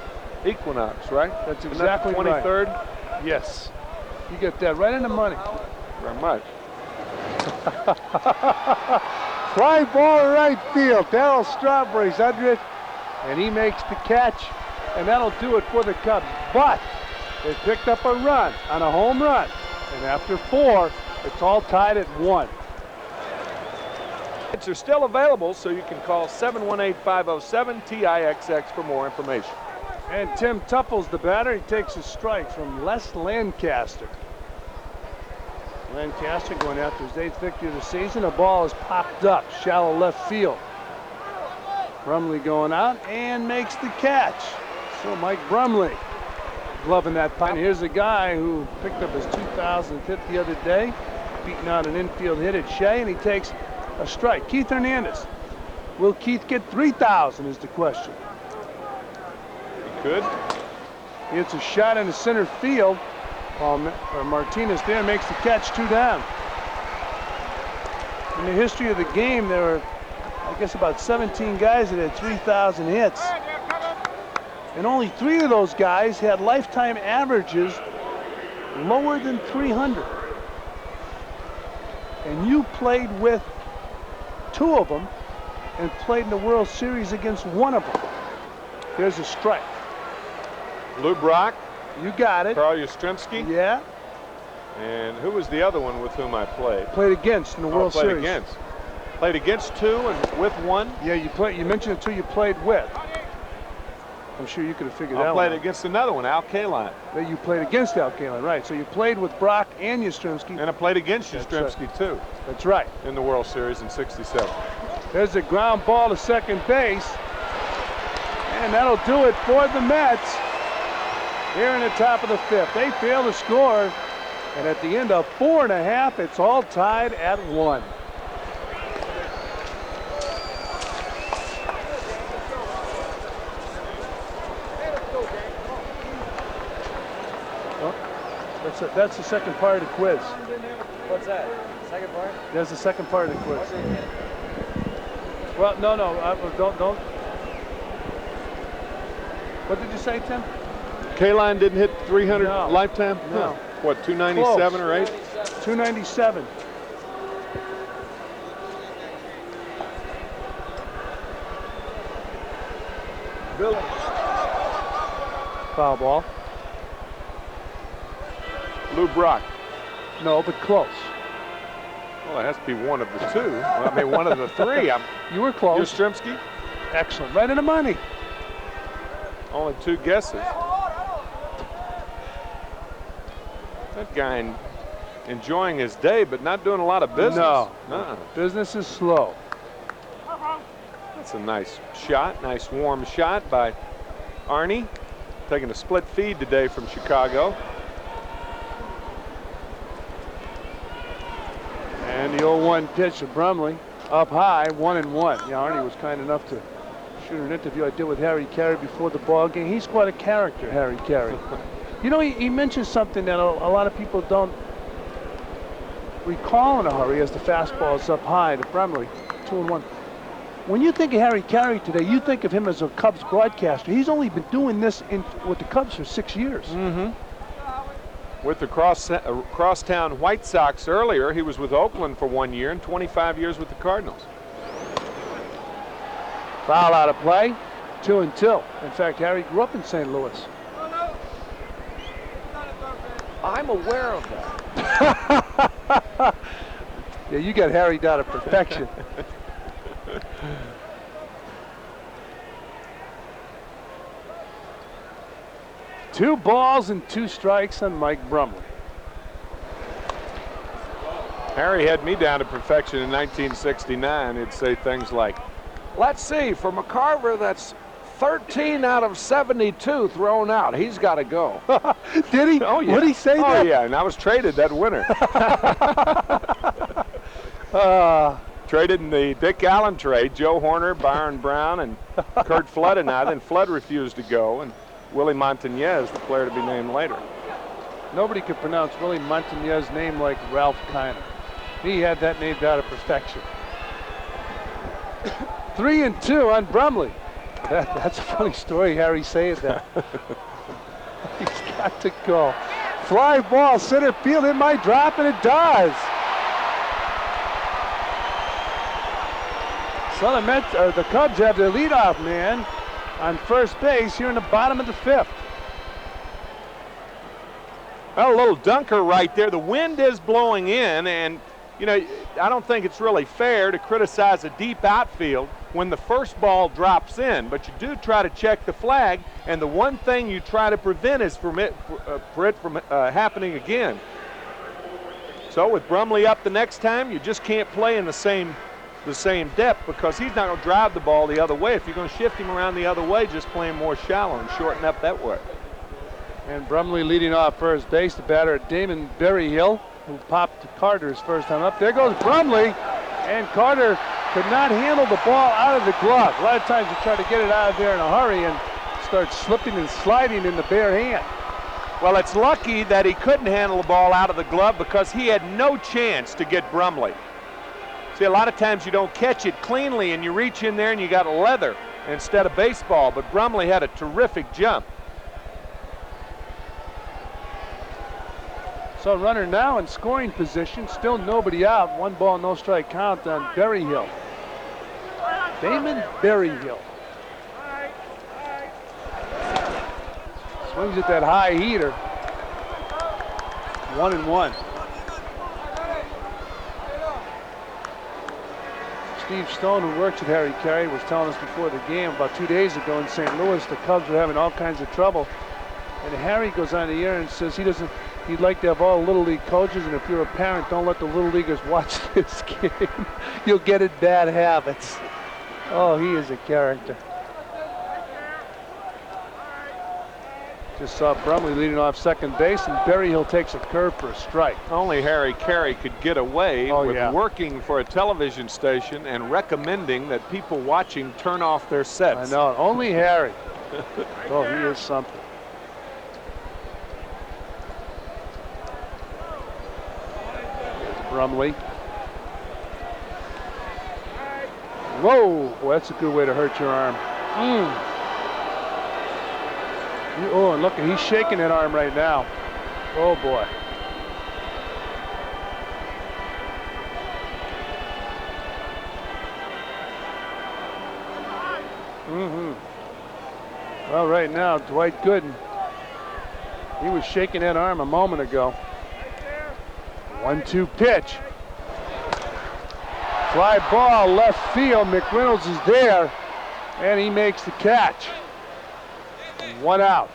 C: equinox, right?
B: That's exactly
C: Isn't that the 23rd?
B: Right. Yes. You get that right in the money.
C: Very much.
B: Fly ball right field. Darryl Strawberry's under it, and he makes the catch, and that'll do it for the Cubs. But they picked up a run on a home run, and after 4, it's all tied at 1.
C: Tickets are still available, so you can call 718-507-TIXX for more information.
B: And Tim Tuffle's the batter. He takes a strike from Les Lancaster. Lancaster going after his 8th victory of the season. A ball is popped up, shallow left field. Brumley going out and makes the catch. So Mike Brumley gloving that punt. Here's a guy who picked up his 2000th hit the other day, beating out an infield hit at Shea, and he takes a strike. Keith Hernandez. Will Keith get 3,000 is the question.
C: He could.
B: He hits a shot into center field. Martinez there makes the catch, 2 down. In the history of the game, there were, I guess, about 17 guys that had 3,000 hits. And only 3 of those guys had lifetime averages lower than 300. And you played with 2 of them and played in the World Series against 1 of them. There's a strike.
C: Lou Brock.
B: You got it.
C: Carl Yastrzemski.
B: Yeah.
C: And who was the other one with whom I played?
B: Played against in the World
C: played
B: Series.
C: Against. Played against 2 and with 1.
B: Yeah, you mentioned the 2 you played with. I'm sure you could have figured that
C: I
B: one
C: played
B: out.
C: against another one, Al Kaline.
B: That you played against Al Kaline, right? So you played with Brock and Yastrzemski.
C: And I played against
B: That's
C: Yastrzemski too.
B: That's right.
C: In the World Series in '67.
B: There's a ground ball to second base. And that'll do it for the Mets. Here in the top of the 5th. They fail to score. And at the end of 4.5, it's all tied at 1. Well, that's the second part of the quiz.
D: What's that? Second part?
B: That's the second part of the quiz. Well, no, don't. What did you say, Tim?
C: Kaline didn't hit 300
B: No.
C: lifetime?
B: No.
C: What, 297 or 8?
B: 297. Foul ball.
C: Lou Brock.
B: No, but close.
C: Well, it has to be one of the 2. Well, I mean, one of the 3.
B: You were close.
C: Yastrzemski.
B: Excellent. Right in the money.
C: Only 2 guesses. That guy enjoying his day, but not doing a lot of business.
B: No.
C: No.
B: Business is slow.
C: That's a nice shot, nice warm shot by Arnie. Taking a split feed today from Chicago.
B: And the 0-1 pitch of Brumley up high, 1-1. Yeah, Arnie was kind enough to shoot an interview I did with Harry Carey before the ball game. He's quite a character, Harry Carey. You know, he mentioned something that a lot of people don't recall in a hurry as the fastball is up high to Brumley, 2-1. When you think of Harry Carey today, you think of him as a Cubs broadcaster. He's only been doing this with the Cubs for 6 years.
C: With the crosstown White Sox earlier, he was with Oakland for 1 year and 25 years with the Cardinals.
B: Foul out of play, 2-2. In fact, Harry grew up in St. Louis.
D: I'm aware of that.
B: Yeah, you got Harry down to perfection. Two balls and 2 strikes on Mike Brumley.
C: Harry had me down to perfection in 1969. He'd say things like,
D: Let's see, for McCarver, that's 13 out of 72 thrown out. He's got to go.
B: Did he?
C: oh yeah.
B: What did he say
C: Oh
B: that?
C: yeah, and I was traded that winter. Traded in the Dick Allen trade, Joe Horner, Byron Brown, and Kurt Flood and I. Then Flood refused to go, and Willie Montañez, the player to be named later.
B: Nobody could pronounce Willie Montañez's name like Ralph Kiner. He had that name down to perfection. 3-2 on Brumley. That's a funny story, Harry saying that. He's got to go. Fly ball, center field, it might drop, and it does. So the Cubs have their leadoff man on first base here in the bottom of the 5th.
C: Well, a little dunker right there. The wind is blowing in, and you know, I don't think it's really fair to criticize a deep outfield when the first ball drops in, but you do try to check the flag, and the one thing you try to prevent is for it from happening again. So with Brumley up the next time, you just can't play in the same depth, because he's not going to drive the ball the other way. If you're going to shift him around the other way, just play him more shallow and shorten up that way.
B: And Brumley leading off first base, the batter Damon Berryhill, who popped Carter his first time up. There goes Brumley, and Carter could not handle the ball out of the glove. A lot of times you try to get it out of there in a hurry and start slipping and sliding in the bare hand.
C: Well, it's lucky that he couldn't handle the ball out of the glove, because he had no chance to get Brumley. See, a lot of times you don't catch it cleanly and you reach in there and you got leather instead of baseball, but Brumley had a terrific jump.
B: So runner now in scoring position, still nobody out. 1 ball, no strike count on Berryhill. Damon Berryhill. Swings at that high heater. 1-1. Steve Stone, who works with Harry Carey, was telling us before the game about 2 days ago in St. Louis, the Cubs were having all kinds of trouble. And Harry goes on the air and says he'd like to have all Little League coaches, and if you're a parent, don't let the Little Leaguers watch this game. You'll get in bad habits. Oh, he is a character. Just saw Brumley leading off second base, and Berryhill takes a curve for a strike.
C: Only Harry Carey could get away with
B: yeah.
C: working for a television station and recommending that people watching turn off their sets.
B: I know, only Harry. Oh, he is something. There's Brumley. Whoa, well, that's a good way to hurt your arm. Oh, and look, he's shaking that arm right now. Oh, boy. Well, right now, Dwight Gooden, he was shaking that arm a moment ago. 1-2 pitch. Fly ball, left field. McReynolds is there, and he makes the catch. 1 out.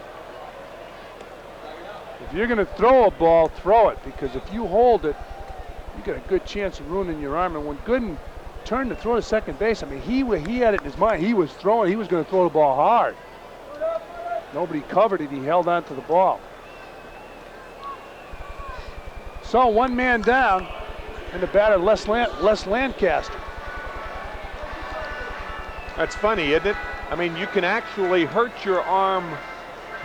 B: If you're going to throw a ball, throw it, because if you hold it, you got a good chance of ruining your arm. And when Gooden turned to throw to second base, I mean, he had it in his mind. He was throwing. He was going to throw the ball hard. Nobody covered it. He held on to the ball. So 1 man down, and the batter Les Lancaster.
C: That's funny, isn't it? I mean, you can actually hurt your arm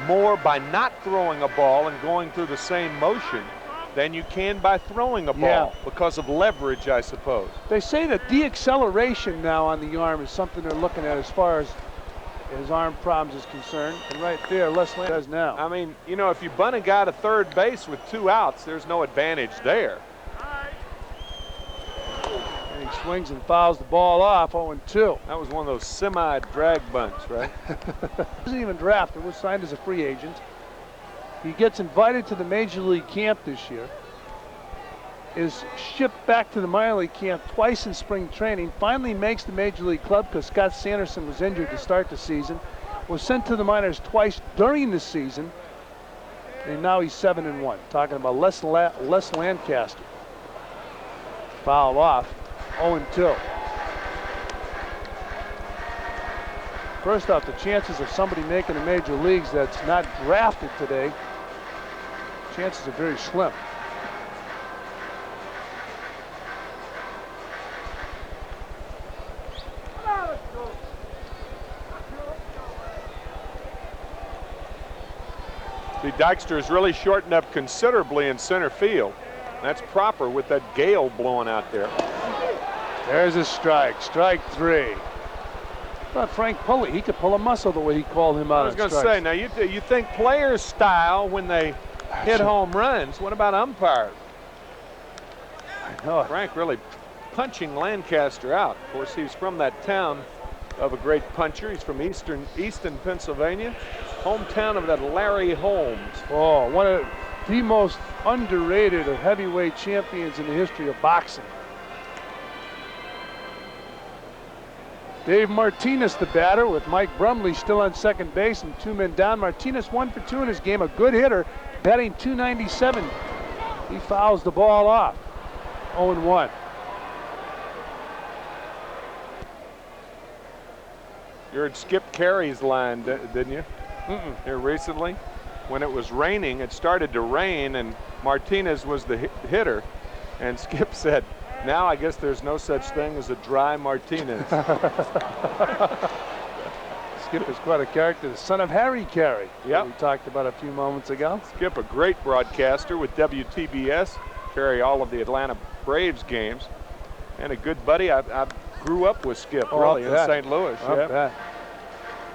C: more by not throwing a ball and going through the same motion than you can by throwing a ball because of leverage, I suppose.
B: They say that deceleration now on the arm is something they're looking at as far as his arm problems is concerned. And right there, Les Land does now.
C: I mean, you know, if you bunt a guy to third base with 2 outs, there's no advantage there.
B: And he swings and fouls the ball off, 0-2.
C: That was one of those semi-drag bunts, right?
B: Wasn't even drafted, was signed as a free agent. He gets invited to the Major League camp this year, is shipped back to the minor league camp twice in spring training, finally makes the Major League club because Scott Sanderson was injured to start the season, was sent to the minors twice during the season, and now he's 7-1. Talking about Les Lancaster. Foul off, 0-2. First off, the chances of somebody making the major leagues that's not drafted today, chances are very slim.
C: See, Dykstra has really shortened up considerably in center field. That's proper with that gale blowing out there.
B: There's a strike, strike 3. But Frank Pulley, he could pull a muscle the way he called him out.
C: I was going to say, now you think players' style when they hit home runs. What about umpires?
B: I know.
C: Frank really punching Lancaster out. Of course, he's from that town of a great puncher. He's from Easton, Pennsylvania, hometown of that Larry Holmes.
B: Oh, one of the most underrated of heavyweight champions in the history of boxing. Dave Martinez, the batter, with Mike Brumley still on second base and 2 men down. Martinez 1 for 2 in his game, a good hitter, batting .297. He fouls the ball off, 0-1.
C: You heard Skip Carey's line, didn't you? Here recently, when it was raining, it started to rain, and Martinez was the hitter, and Skip said, "Now I guess there's no such thing as a dry Martinez."
B: Skip is quite a character, the son of Harry Carey,
C: Yep.
B: we talked about a few moments ago.
C: Skip, a great broadcaster with WTBS, carry all of the Atlanta Braves games, and a good buddy. I grew up with Skip, really, in St. Louis.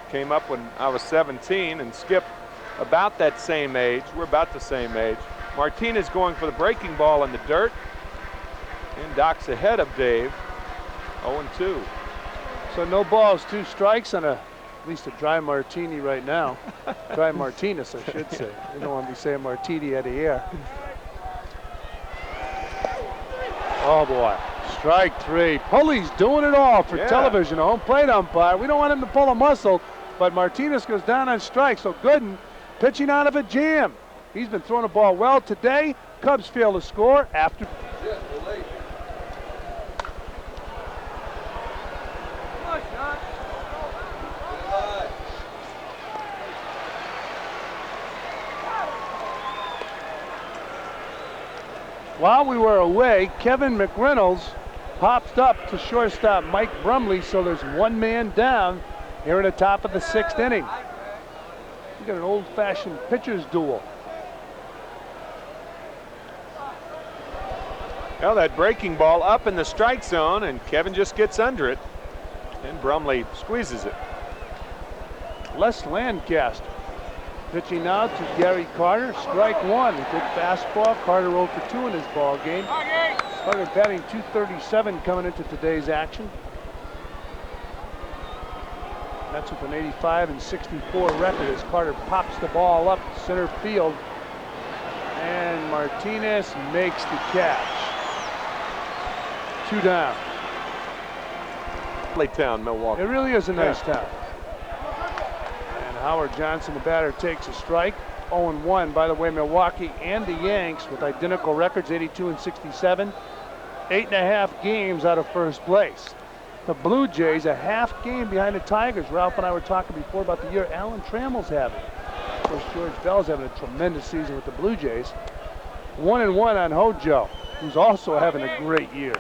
C: Came up when I was 17, and Skip about that same age. We're about the same age. Martinez going for the breaking ball in the dirt. And Doc's ahead of Dave, 0-2.
B: So no balls, 2 strikes, and at least a dry martini right now. Dry Martinez, I should say. You don't want to be saying martini out of the air. Oh boy, strike 3. Pulley's doing it all for television, a home plate umpire. We don't want him to pull a muscle, but Martinez goes down on strike, so Gooden pitching out of a jam. He's been throwing the ball well today. Cubs fail to score after. While we were away, Kevin McReynolds popped up to shortstop Mike Brumley, so there's 1 man down here in the top of the 6th inning. We got an old-fashioned pitcher's duel.
C: Well, that breaking ball up in the strike zone, and Kevin just gets under it, and Brumley squeezes it.
B: Les Lancaster pitching now to Gary Carter, strike 1. A good fastball. Carter 0 for 2 in his ball game. Carter batting .237 coming into today's action. That's with an 85-64 record as Carter pops the ball up center field. And Martinez makes the catch. 2 down.
C: Town, Milwaukee.
B: It really is a nice town. And Howard Johnson, the batter, takes a strike. 0-1. By the way, Milwaukee and the Yanks with identical records, 82 and 67. 8.5 games out of first place. The Blue Jays a half game behind the Tigers. Ralph and I were talking before about the year Alan Trammell's having. Of course, George Bell's having a tremendous season with the Blue Jays. 1-1 on Hojo, who's also having a great year.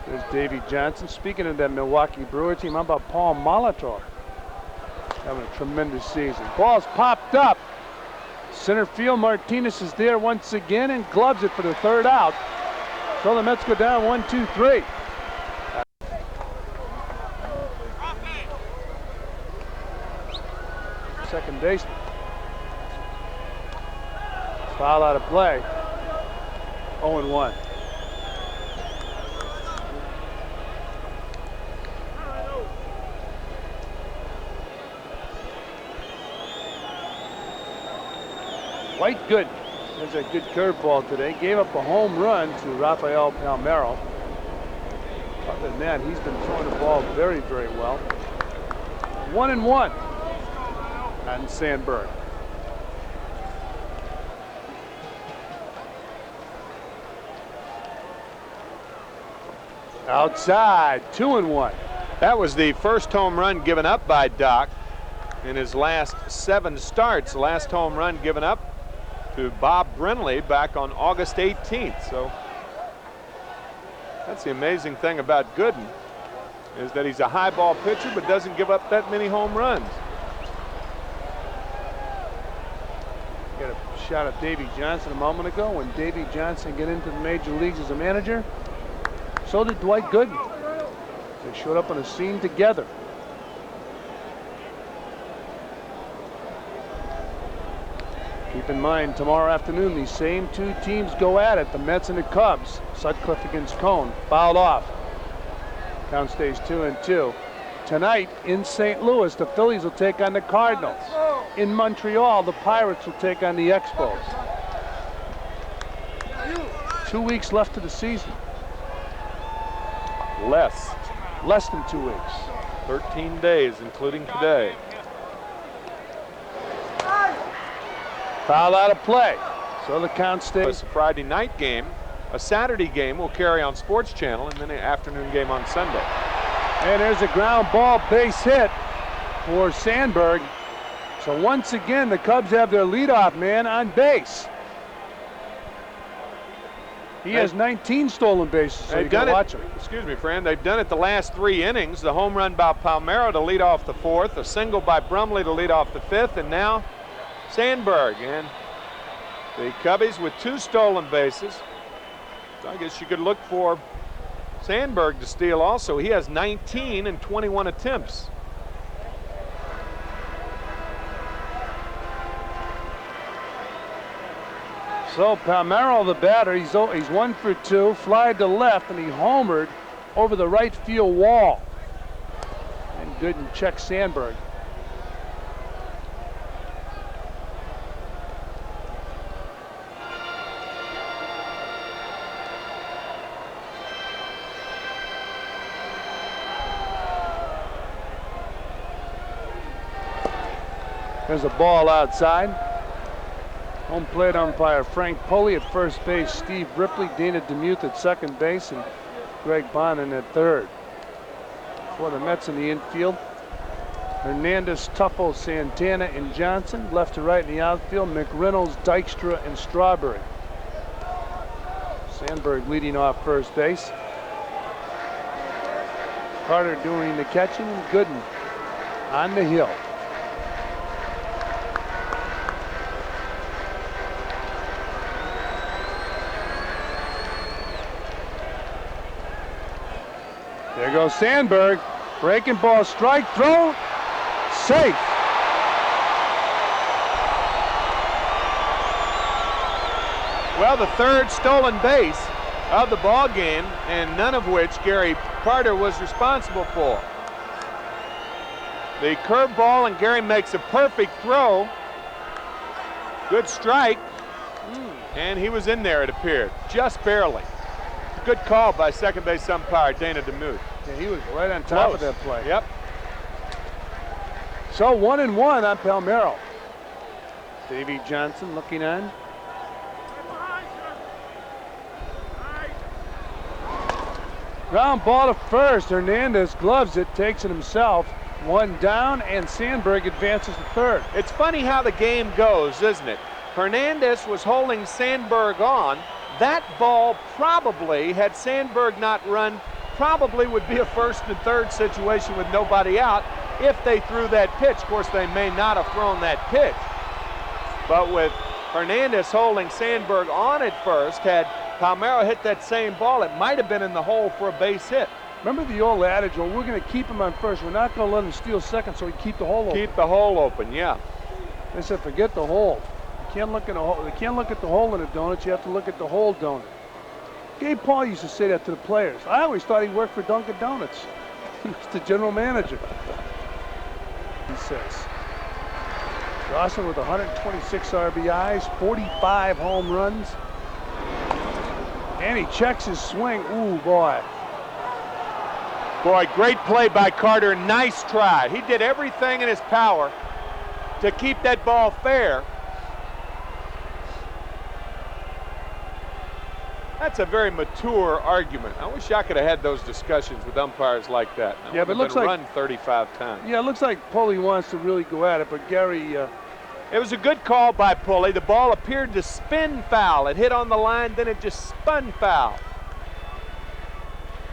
B: There's Davey Johnson. Speaking of that Milwaukee Brewer team, how about Paul Molitor? Having a tremendous season. Ball's popped up. Center field, Martinez is there once again and gloves it for the third out. So the Mets go down 1-2-3. Second baseman. Foul out of play. 0-1. White Gooden has a good curveball today. Gave up a home run to Rafael Palmeiro. Other than that, he's been throwing the ball very, very well. 1-1 on Sandberg. Outside, 2-1.
C: That was the first home run given up by Doc in his last 7 starts. The last home run given up to Bob Brenly back on August 18th. So that's the amazing thing about Gooden, is that he's a high ball pitcher but doesn't give up that many home runs.
B: Got a shot at Davey Johnson a moment ago. When Davey Johnson got into the major leagues as a manager, so did Dwight Gooden. They showed up on a scene together. Keep in mind, tomorrow afternoon, these same two teams go at it, the Mets and the Cubs. Sutcliffe against Cone, fouled off. Count stays 2-2. Tonight in St. Louis, the Phillies will take on the Cardinals. In Montreal, the Pirates will take on the Expos. 2 weeks left of the season. Less than 2 weeks.
C: 13 days, including today.
B: Foul out of play. So the count stays.
C: It's a Friday night game. A Saturday game will carry on Sports Channel, and then an afternoon game on Sunday.
B: And there's a ground ball base hit for Sandberg. So once again, the Cubs have their leadoff man on base. He has 19 stolen bases, so you can watch him.
C: Excuse me, friend. They've done it the last 3 innings. The home run by Palmeiro to lead off the 4th, a single by Brumley to lead off the 5th, and now Sandberg. And the Cubbies with 2 stolen bases. So I guess you could look for Sandberg to steal also. He has 19 and 21 attempts.
B: So Palmeiro, the batter, he's 1 for 2, fly to left, and he homered over the right field wall. And Gooden checks Sandberg. There's a ball outside. Home plate umpire Frank Poley at first base, Steve Ripley, Dana DeMuth at second base, and Greg Bonin at third. For the Mets in the infield, Hernandez, Tuffle, Santana, and Johnson. Left to right in the outfield, McReynolds, Dykstra, and Strawberry. Sandberg leading off first base. Carter doing the catching, and Gooden on the hill. There goes Sandberg. Breaking ball, strike, throw, safe.
C: Well, the 3rd stolen base of the ball game, and none of which Gary Carter was responsible for. The curveball, and Gary makes a perfect throw. Good strike, and he was in there, it appeared, just barely. Good call by second base umpire Dana DeMuth.
B: Yeah, he was right on top of that play.
C: Yep.
B: So 1-1 on Palmeiro. Davey Johnson looking on. Ground ball to first. Hernandez gloves it, takes it himself. 1 down, and Sandberg advances to third.
C: It's funny how the game goes, isn't it? Hernandez was holding Sandberg on. That ball probably, had Sandberg not run probably would be a 1st and 3rd situation with nobody out if they threw that pitch. Of course, they may not have thrown that pitch. But with Hernandez holding Sandberg on at first, had Palmeiro hit that same ball, it might have been in the hole for a base hit.
B: Remember the old adage, well, we're going to keep him on first. We're not going to let him steal second, so we keep the hole open.
C: Keep the hole open, yeah.
B: They said, forget the hole. You can't look at a hole. You can't look at the hole in a donut. You have to look at the whole donut. Gabe Paul used to say that to the players. I always thought he worked for Dunkin' Donuts. He was the general manager. He says. Dawson with 126 RBIs, 45 home runs. And he checks his swing. Ooh, boy.
C: Boy, great play by Carter. Nice try. He did everything in his power to keep that ball fair. That's a very mature argument. I wish I could have had those discussions with umpires like that.
B: Yeah, but it looks like
C: run 35 times.
B: Yeah, it looks like Pulley wants to really go at it, but Gary.
C: It was a good call by Pulley. The ball appeared to spin foul. It hit on the line, then it just spun foul.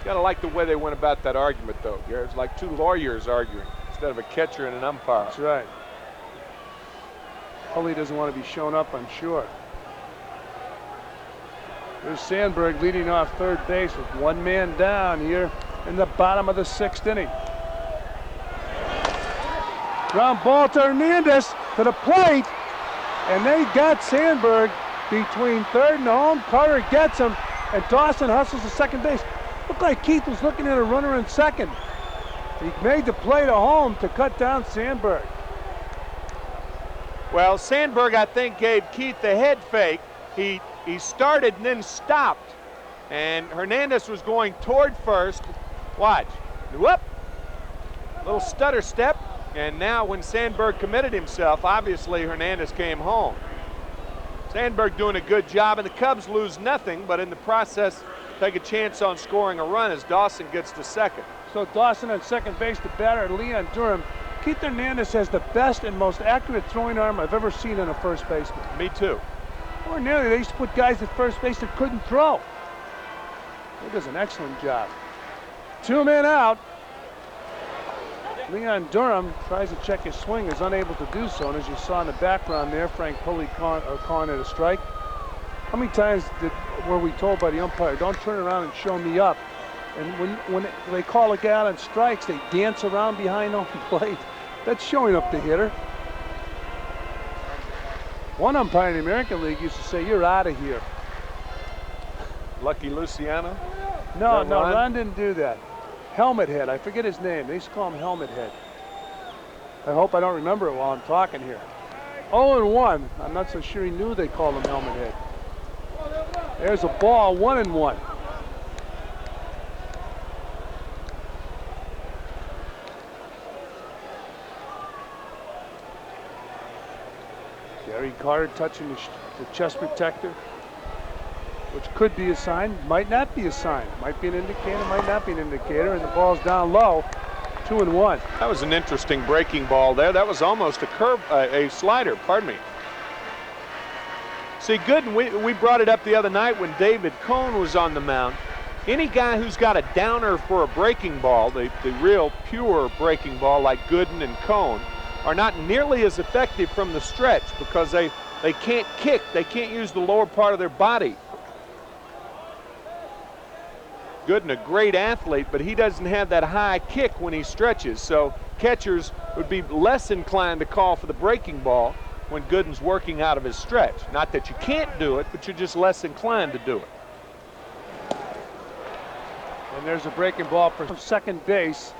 C: Gotta like the way they went about that argument, though, Gary. It's like two lawyers arguing instead of a catcher and an umpire.
B: That's right. Pulley doesn't want to be shown up, I'm sure. There's Sandberg leading off 3rd base with 1 man down here in the bottom of the 6th inning. Ground ball to Hernandez to the plate, and they got Sandberg between 3rd and home. Carter gets him, and Dawson hustles to 2nd base. Looked like Keith was looking at a runner in 2nd. He made the play to home to cut down Sandberg.
C: Well, Sandberg, I think, gave Keith the head fake. He started and then stopped, and Hernandez was going toward first. Watch. Whoop. Little stutter step, and now when Sandberg committed himself, obviously Hernandez came home. Sandberg doing a good job, and the Cubs lose nothing, but in the process take a chance on scoring a run as Dawson gets to 2nd.
B: So Dawson on 2nd base, the batter Leon Durham. Keith Hernandez has the best and most accurate throwing arm I've ever seen in a first baseman.
C: Me too.
B: Ordinarily, they used to put guys at first base that couldn't throw. He does an excellent job. 2 men out. Leon Durham tries to check his swing, is unable to do so, and as you saw in the background there, Frank Pulley calling it a strike. How many times were we told by the umpire, don't turn around and show me up? And when they call a guy out on strikes, they dance around behind home plate. That's showing up the hitter. One umpire in the American League used to say, you're out of here.
C: Lucky Luciano?
B: No, Ron didn't do that. Helmet Head, I forget his name. They used to call him Helmet Head. I hope I don't remember it while I'm talking here. 0-1. I'm not so sure he knew they called him Helmet Head. There's a ball, 1-1. Gary Carter touching the chest protector, which could be a sign, might not be a sign. Might be an indicator, might not be an indicator, and the ball's down low, 2-1.
C: That was an interesting breaking ball there. That was almost a slider, pardon me. See, Gooden, we brought it up the other night when David Cone was on the mound. Any guy who's got a downer for a breaking ball, the real pure breaking ball like Gooden and Cone, are not nearly as effective from the stretch because they can't kick. They can't use the lower part of their body. Gooden, a great athlete, but he doesn't have that high kick when he stretches. So catchers would be less inclined to call for the breaking ball when Gooden's working out of his stretch. Not that you can't do it, but you're just less inclined to do it.
B: And there's a breaking ball for 2nd base.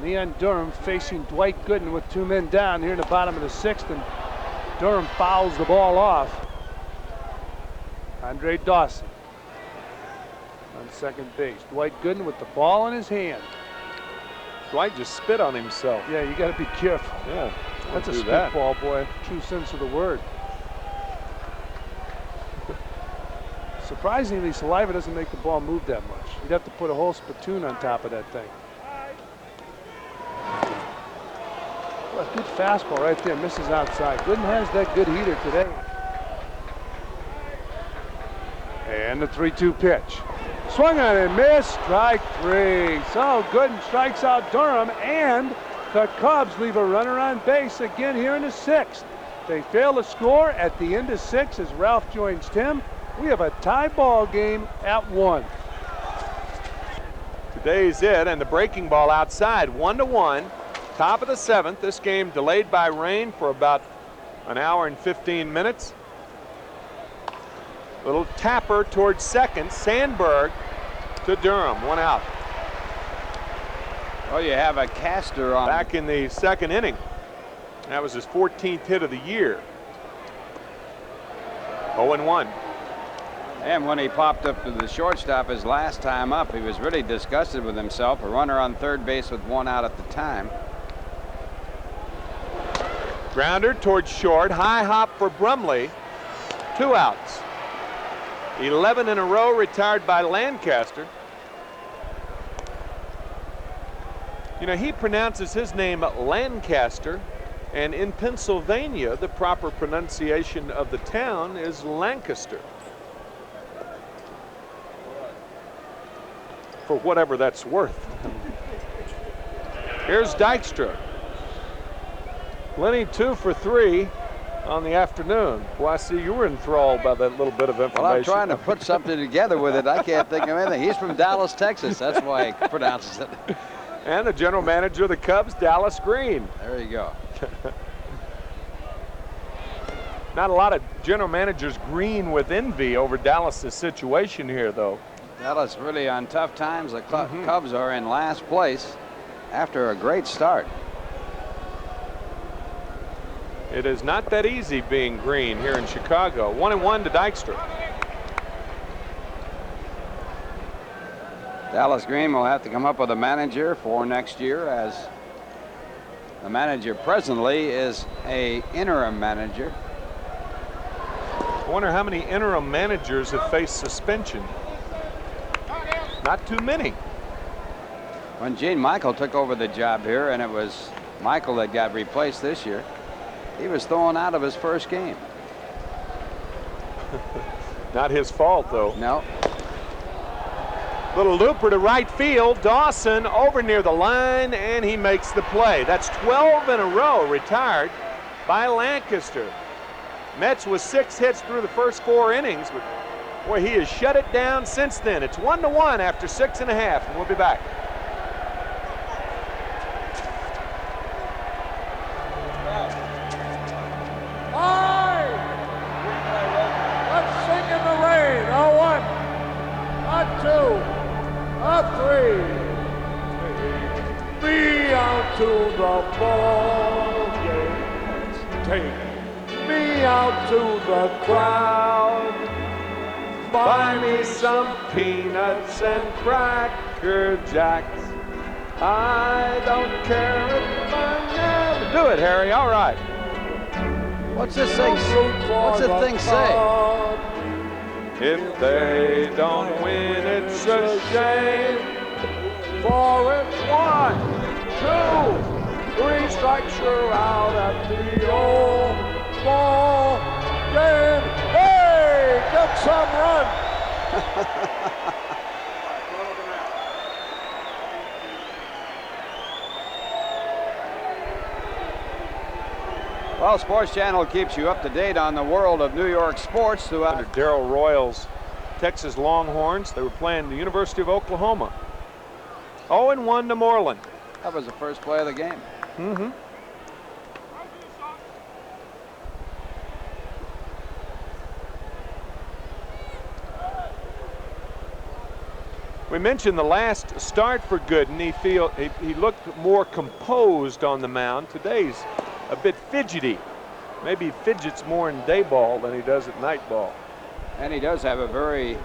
B: Leon Durham facing Dwight Gooden with 2 men down here in the bottom of the 6th, and Durham fouls the ball off. Andre Dawson on 2nd base. Dwight Gooden with the ball in his hand.
C: Dwight just spit on himself.
B: Yeah, you got to be careful.
C: Yeah,
B: that's a spitball, boy. True sense of the word. Surprisingly, saliva doesn't make the ball move that much. You'd have to put a whole spittoon on top of that thing. Well, good fastball right there, misses outside. Gooden has that good heater today. And the 3-2 pitch. Swung on and missed. Strike 3. So Gooden strikes out Durham, and the Cubs leave a runner on base again here in the 6th. They fail to score at the end of 6 as Ralph joins Tim. We have a tie ball game at 1.
C: Today's it, and the breaking ball outside, 1-1. Top of the 7th. This game delayed by rain for about an hour and 15 minutes. Little tapper towards second. Sandberg to Durham. 1 out.
A: Well, you have a caster on.
C: Back in the 2nd inning. That was his 14th hit of the year. 0-1.
A: And when he popped up to the shortstop his last time up, he was really disgusted with himself. A runner on third base with 1 out at the time.
C: Grounder towards short. High hop for Brumley. 2 outs. 11 in a row retired by Lancaster. You know, he pronounces his name Lancaster, and in Pennsylvania, the proper pronunciation of the town is Lancaster. For whatever that's worth. Here's Dykstra. Lenny 2 for 3 on the afternoon. Well, I see you were enthralled by that little bit of information.
A: Well, I'm trying to put something together with it. I can't think of anything. He's from Dallas, Texas. That's why he pronounces it.
C: And the general manager of the Cubs, Dallas Green.
A: There you go.
C: Not a lot of general managers green with envy over Dallas's situation here, though.
A: Dallas really on tough times. The Cubs are in last place after a great start.
C: It is not that easy being green here in Chicago. 1-1 to Dykstra.
A: Dallas Green will have to come up with a manager for next year, as the manager presently is a interim manager.
C: I wonder how many interim managers have faced suspension. Not too many.
A: When Gene Michael took over the job here, and it was Michael that got replaced this year, he was thrown out of his first game.
C: Not his fault, though.
A: No.
C: Little looper to right field. Dawson over near the line, and he makes the play. That's 12 in a row retired by Lancaster. Metz was 6 hits through the first 4 innings, but boy, he has shut it down since then. It's 1-1 after 6.5, and we'll be back.
E: Let's sing in the rain. A 1, a 2, a 3. Me out to the ball game. Take me out to the crowd. Buy me some peanuts and Cracker Jacks. I don't care if I never
C: Do it, Harry. All right.
A: What's this thing? What's the thing say?
C: If they don't win, it's a shame.
E: For it's 1, 2, 3 strikes, you're out at the old ball game. Hey, get some run.
A: Well, Sports Channel keeps you up to date on the world of New York sports throughout.
C: Under Darrell Royals' Texas Longhorns, they were playing the University of Oklahoma. 0-1 to Moreland.
A: That was the first play of the game.
C: Mm-hmm. We mentioned the last start for Gooden. He looked more composed on the mound. Today's a bit fidgety. Maybe he fidgets more in day ball than he does at night ball.
A: And he does have a very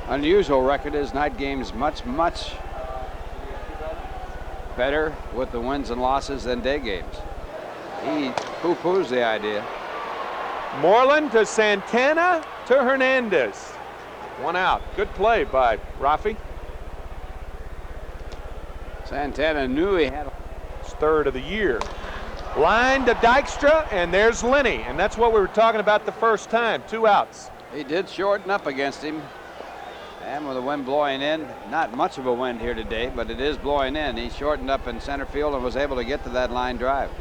A: unusual record. His night game's much better with the wins and losses than day games. He poo-poos the idea.
C: Moreland to Santana to Hernandez. 1 out. Good play by Rafi.
A: Santana knew he had.
C: His 3rd of the year. Line to Dykstra, and there's Lenny. And that's what we were talking about the first time. 2 outs.
A: He did shorten up against him. And with the wind blowing in, not much of a wind here today, but it is blowing in. He shortened up in center field and was able to get to that line drive.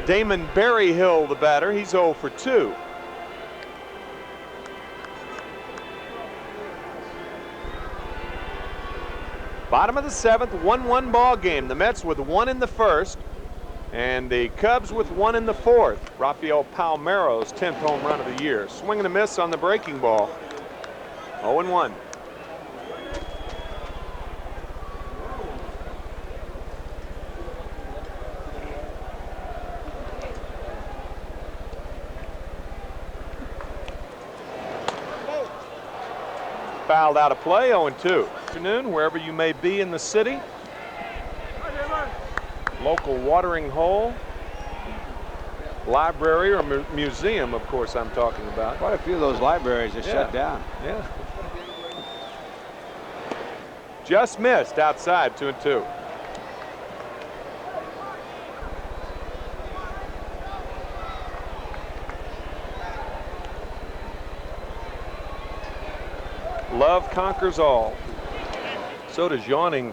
C: Damon Berryhill, the batter. He's 0 for 2. Bottom of the 7th, 1-1 ball game. The Mets with 1 in the first, and the Cubs with 1 in the 4th. Rafael Palmeiro's 10th home run of the year. Swing and a miss on the breaking ball. 0-1. Fouled out of play, 0-2. Afternoon, wherever you may be in the city. Local watering hole, library, or museum, of course, I'm talking about.
A: Quite a few of those libraries are shut down.
C: Yeah. Just missed outside, 2-2. Love conquers all. So does yawning.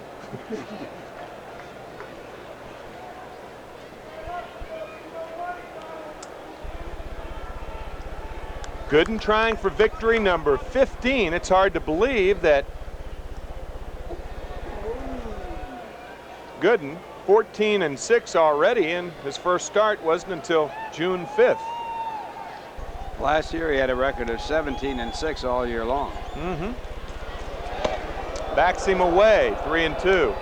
C: Gooden trying for victory number 15. It's hard to believe that Gooden, 14-6 already, and his first start wasn't until June 5th.
A: Last year he had a record of 17-6 all year long.
C: Backs him away, 3-2.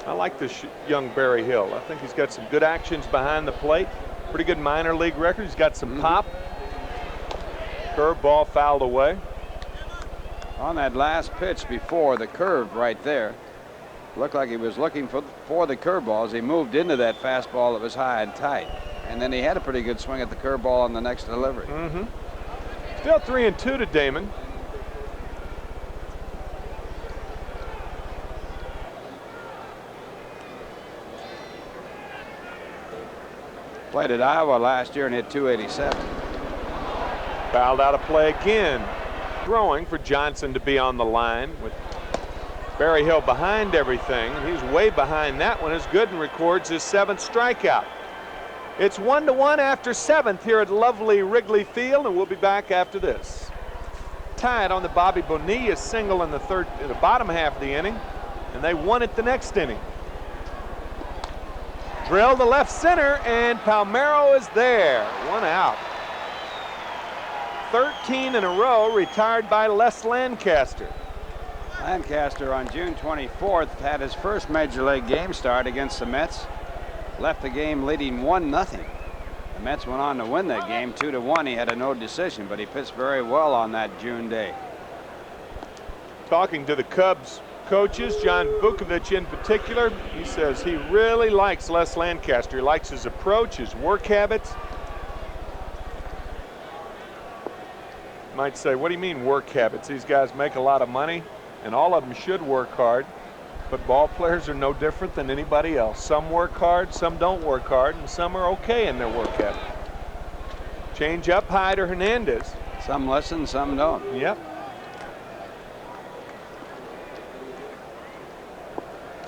C: I like this young Berryhill. I think he's got some good actions behind the plate. Pretty good minor league record. He's got some pop. Curveball fouled away.
A: On that last pitch before the curve right there, looked like he was looking for the curveball as he moved into that fastball that was high and tight. And then he had a pretty good swing at the curveball on the next delivery.
C: Still 3-2 to Damon.
A: Played at Iowa last year and hit .287.
C: Fouled out of play again. Throwing for Johnson to be on the line with Berryhill behind everything. He's way behind that one as Gooden records his 7th strikeout. It's 1-1 after 7th here at lovely Wrigley Field, and we'll be back after this. Tied on the Bobby Bonilla single in the bottom half of the inning, and they won it the next inning. Drill to left center, and Palmeiro is there. 1 out. 13 in a row, retired by Les Lancaster.
A: Lancaster on June 24th had his first major league game start against the Mets. Left the game leading 1-0. The Mets went on to win that game 2-1. He had a no decision, but he pitched very well on that June day.
C: Talking to the Cubs coaches, John Vukovich in particular, he says he really likes Les Lancaster. He likes his approach, his work habits. Might say, what do you mean work habits? These guys make a lot of money, and all of them should work hard. But ball players are no different than anybody else. Some work hard, some don't work hard, and some are okay in their work habit. Change up high to Hernandez.
A: Some listen, some don't.
C: Yep.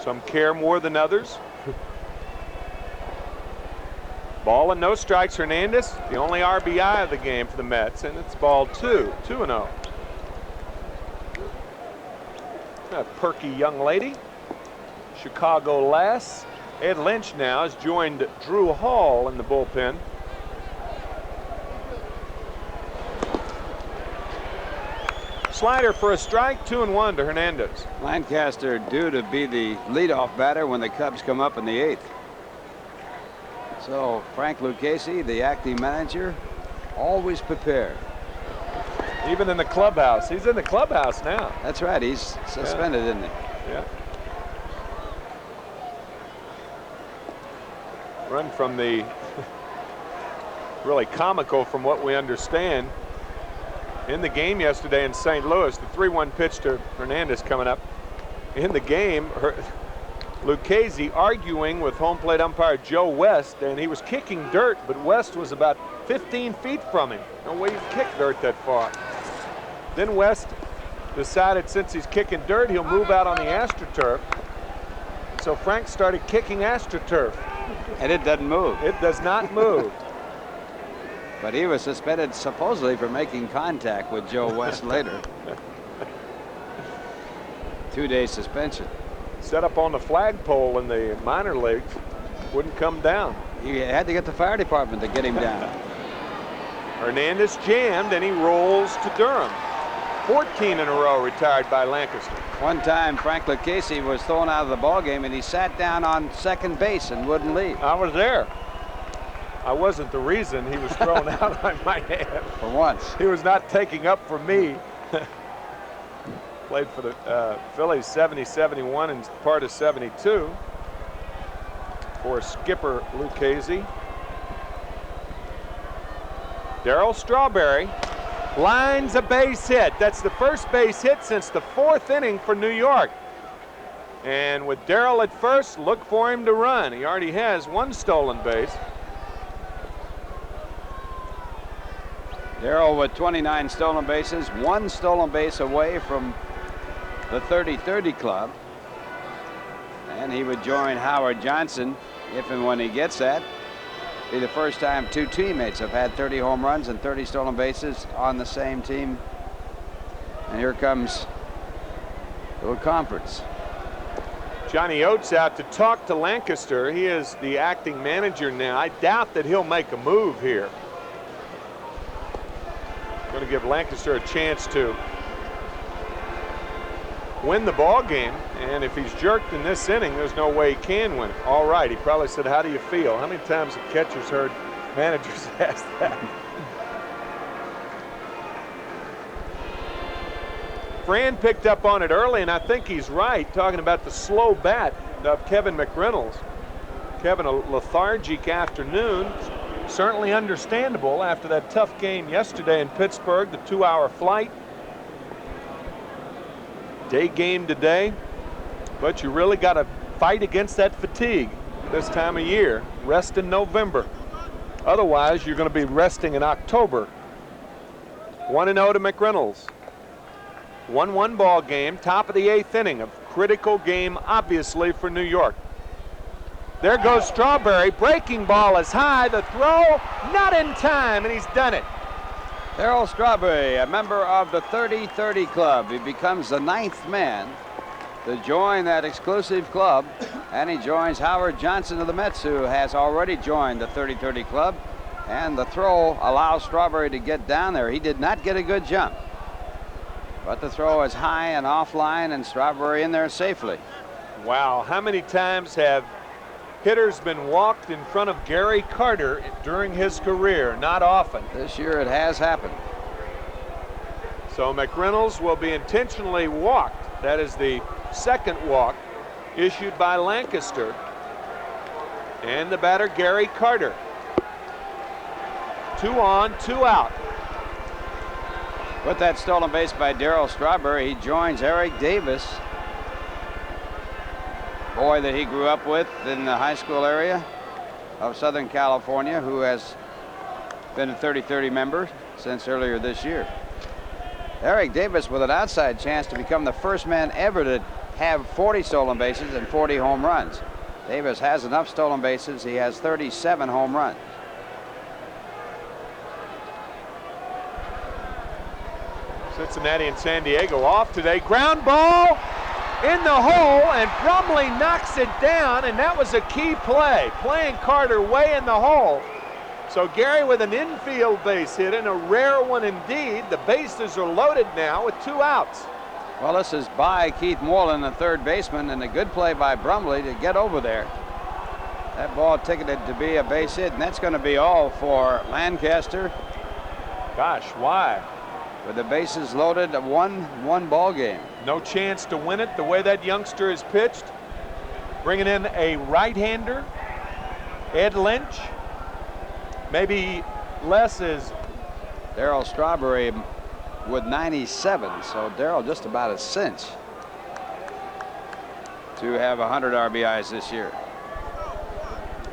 C: Some care more than others. Ball and no strikes. Hernandez, the only RBI of the game for the Mets, and it's ball 2, 2-0. A perky young lady. Chicago lass. Ed Lynch now has joined Drew Hall in the bullpen. Slider for a strike, 2-1 to Hernandez.
A: Lancaster due to be the leadoff batter when the Cubs come up in the 8th. So Frank Lucchesi, the acting manager, always prepared.
C: Even in the clubhouse. He's in the clubhouse now.
A: That's right. He's suspended, isn't he?
C: Yeah. Run from the really comical from what we understand. In the game yesterday in St. Louis, the 3-1 pitch to Hernandez coming up. In the game, Lucchese arguing with home plate umpire Joe West, and he was kicking dirt, but West was about 15 feet from him. No way you kick dirt that far. Then West decided since he's kicking dirt, he'll move out on the AstroTurf. So Frank started kicking AstroTurf.
A: And it doesn't move.
C: It does not move.
A: But he was suspended supposedly for making contact with Joe West later. 2-day suspension.
C: Set up on the flagpole in the minor leagues, wouldn't come down.
A: He had to get the fire department to get him down.
C: Hernandez jammed and he rolls to Durham. 14 in a row retired by Lancaster.
A: One time Frank Lucchese was thrown out of the ball game and he sat down on second base and wouldn't leave.
C: I was there. I wasn't the reason he was thrown out, I might add.
A: For once.
C: He was not taking up for me. Played for the Phillies 70, 71 and part of 72 for skipper Lucchese. Darryl Strawberry lines a base hit. That's the first base hit since the 4th inning for New York. And with Darryl at first, look for him to run. He already has 1 stolen base.
A: Darryl with 29 stolen bases, 1 stolen base away from the 30-30 club. And he would join Howard Johnson if and when he gets that. Be the first time 2 teammates have had 30 home runs and 30 stolen bases on the same team. And here comes a little conference.
C: Johnny Oates out to talk to Lancaster. He is the acting manager now. I doubt that he'll make a move here. Going to give Lancaster a chance to win the ball game, and if he's jerked in this inning, there's no way he can win it. All right, he probably said, how do you feel? How many times have catchers heard managers ask that? Fran picked up on it early, and I think he's right, talking about the slow bat of Kevin McReynolds. Kevin, a lethargic afternoon, certainly understandable after that tough game yesterday in Pittsburgh, the 2-hour flight. Day game today, but you really got to fight against that fatigue this time of year. Rest in November. Otherwise, you're going to be resting in October. 1-0 to McReynolds. 1-1 ball game, top of the 8th inning. A critical game, obviously, for New York. There goes Strawberry. Breaking ball is high. The throw, not in time, and he's done it.
A: Darryl Strawberry, a member of the 30-30 club. He becomes the 9th man to join that exclusive club, and he joins Howard Johnson of the Mets, who has already joined the 30-30 club. And the throw allows Strawberry to get down there. He did not get a good jump, but the throw is high and offline, and Strawberry in there safely.
C: Wow, how many times have hitters been walked in front of Gary Carter during his career? Not often.
A: This year it has happened.
C: So McReynolds will be intentionally walked. That is the 2nd walk issued by Lancaster. And the batter, Gary Carter. 2 on, 2 out.
A: With that stolen base by Darryl Strawberry, he joins Eric Davis, boy that he grew up with in the high school area of Southern California, who has been a 30-30 member since earlier this year. Eric Davis with an outside chance to become the first man ever to have 40 stolen bases and 40 home runs. Davis has enough stolen bases. He has 37 home runs.
C: Cincinnati and San Diego off today. Ground ball in the hole, and Brumley knocks it down, and that was a key play. Playing Carter way in the hole. So Gary with an infield base hit, and a rare one indeed. The bases are loaded now with 2 outs.
A: Well, this is by Keith Moreland, the 3rd baseman, and a good play by Brumley to get over there. That ball ticketed to be a base hit, and that's going to be all for Lancaster.
C: Gosh, why?
A: With the bases loaded, a 1-1 ball game.
C: No chance to win it the way that youngster is pitched. Bringing in a right-hander, Ed Lynch. Maybe less is
A: Darryl Strawberry with 97, so Darryl just about a cinch. to have 100 RBIs this year.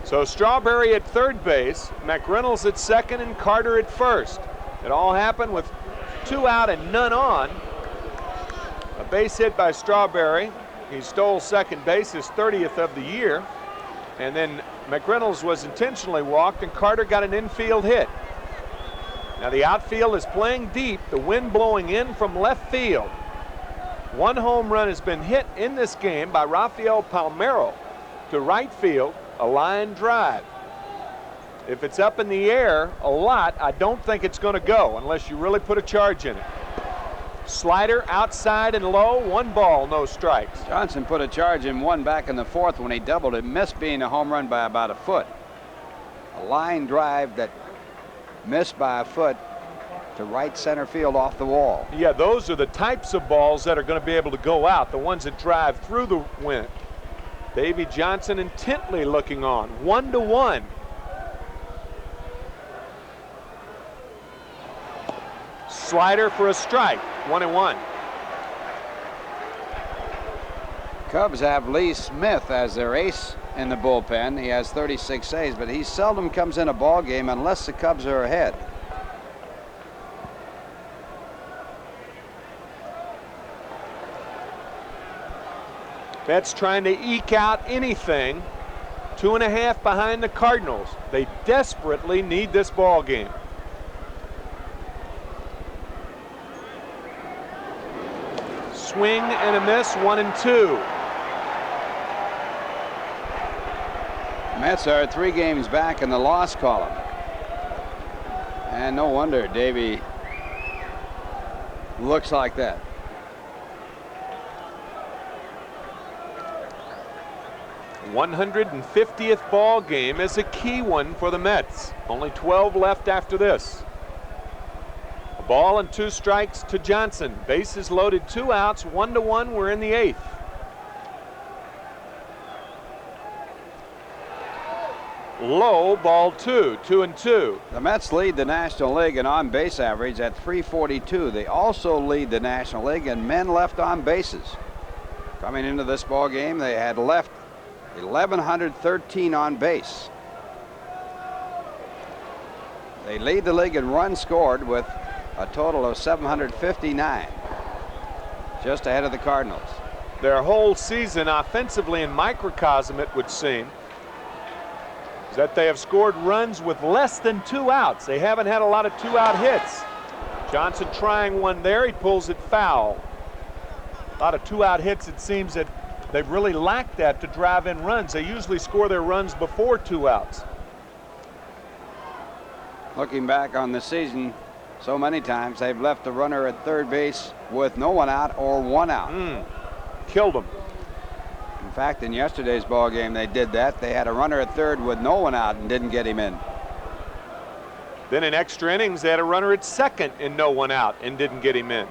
C: So Strawberry at third base, McReynolds at second, and Carter at first. It all happened with 2 out and none on. A base hit by Strawberry. He stole second base, his 30th of the year. And then McReynolds was intentionally walked, and Carter got an infield hit. Now the outfield is playing deep, the wind blowing in from left field. 1 home run has been hit in this game by Rafael Palmeiro to right field, a line drive. If it's up in the air a lot, I don't think it's going to go unless you really put a charge in it. Slider outside and low, 1 ball, no strikes.
A: Johnson put a charge in 1 back in the 4th when he doubled it, missed being a home run by about a foot. A line drive that missed by a foot to right center field off the wall.
C: Yeah, those are the types of balls that are going to be able to go out, the ones that drive through the wind. Davey Johnson intently looking on, 1-1. Slider for a strike, 1-1.
A: Cubs have Lee Smith as their ace in the bullpen. He has 36 saves, but he seldom comes in a ball game unless the Cubs are ahead.
C: Mets trying to eke out anything. 2.5 behind the Cardinals. They desperately need this ball game. Swing and a miss, 1-2.
A: Mets are 3 games back in the loss column. And no wonder Davey looks like that.
C: _150th ball game is a key one for the Mets. Only 12 left after this. A ball and 2 strikes to Johnson. Bases loaded, 2 outs, 1-1. We're in the 8th. Low, ball 2, 2-2.
A: The Mets lead the National League in on-base average at .342. They also lead the National League in men left on bases. Coming into this ball game, they had left 1,113 on base. They lead the league in runs scored with a total of 759, just ahead of the Cardinals.
C: Their whole season offensively in microcosm, it would seem, is that they have scored runs with less than 2 outs. They haven't had a lot of 2-out hits. Johnson trying one there, he pulls it foul. A lot of 2-out hits, it seems that they've really lacked that to drive in runs. They usually score their runs before 2 outs.
A: Looking back on the season, so many times they've left the runner at third base with no one out or 1 out.
C: Killed them.
A: In fact, in yesterday's ball game, they did that. They had a runner at third with no one out and didn't get him in.
C: Then in extra innings, they had a runner at second and no one out and didn't get him in.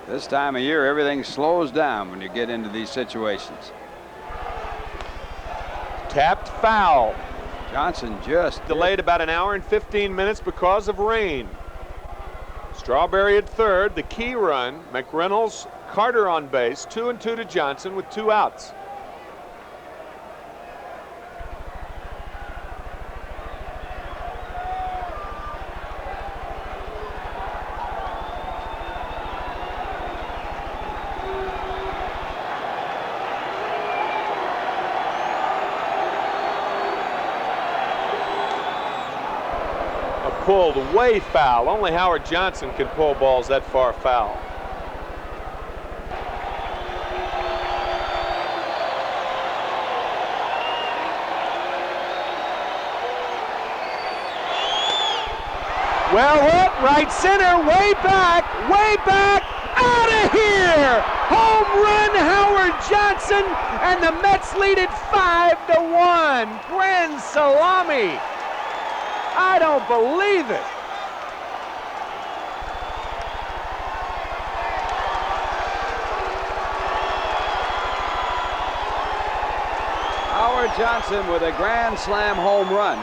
A: This time of year, everything slows down when you get into these situations.
C: Tapped foul.
A: Johnson just
C: Delayed about 1 hour and 15 minutes because of rain. Strawberry at third, the key run. McReynolds, Carter on base, 2-2 to Johnson with 2 outs. Pulled way foul. Only Howard Johnson can pull balls that far foul. Well hit, right center, way back, out of here! Home run, Howard Johnson, and the Mets lead it 5-1. Grand salami. I don't believe it.
A: Howard Johnson with a grand slam home run.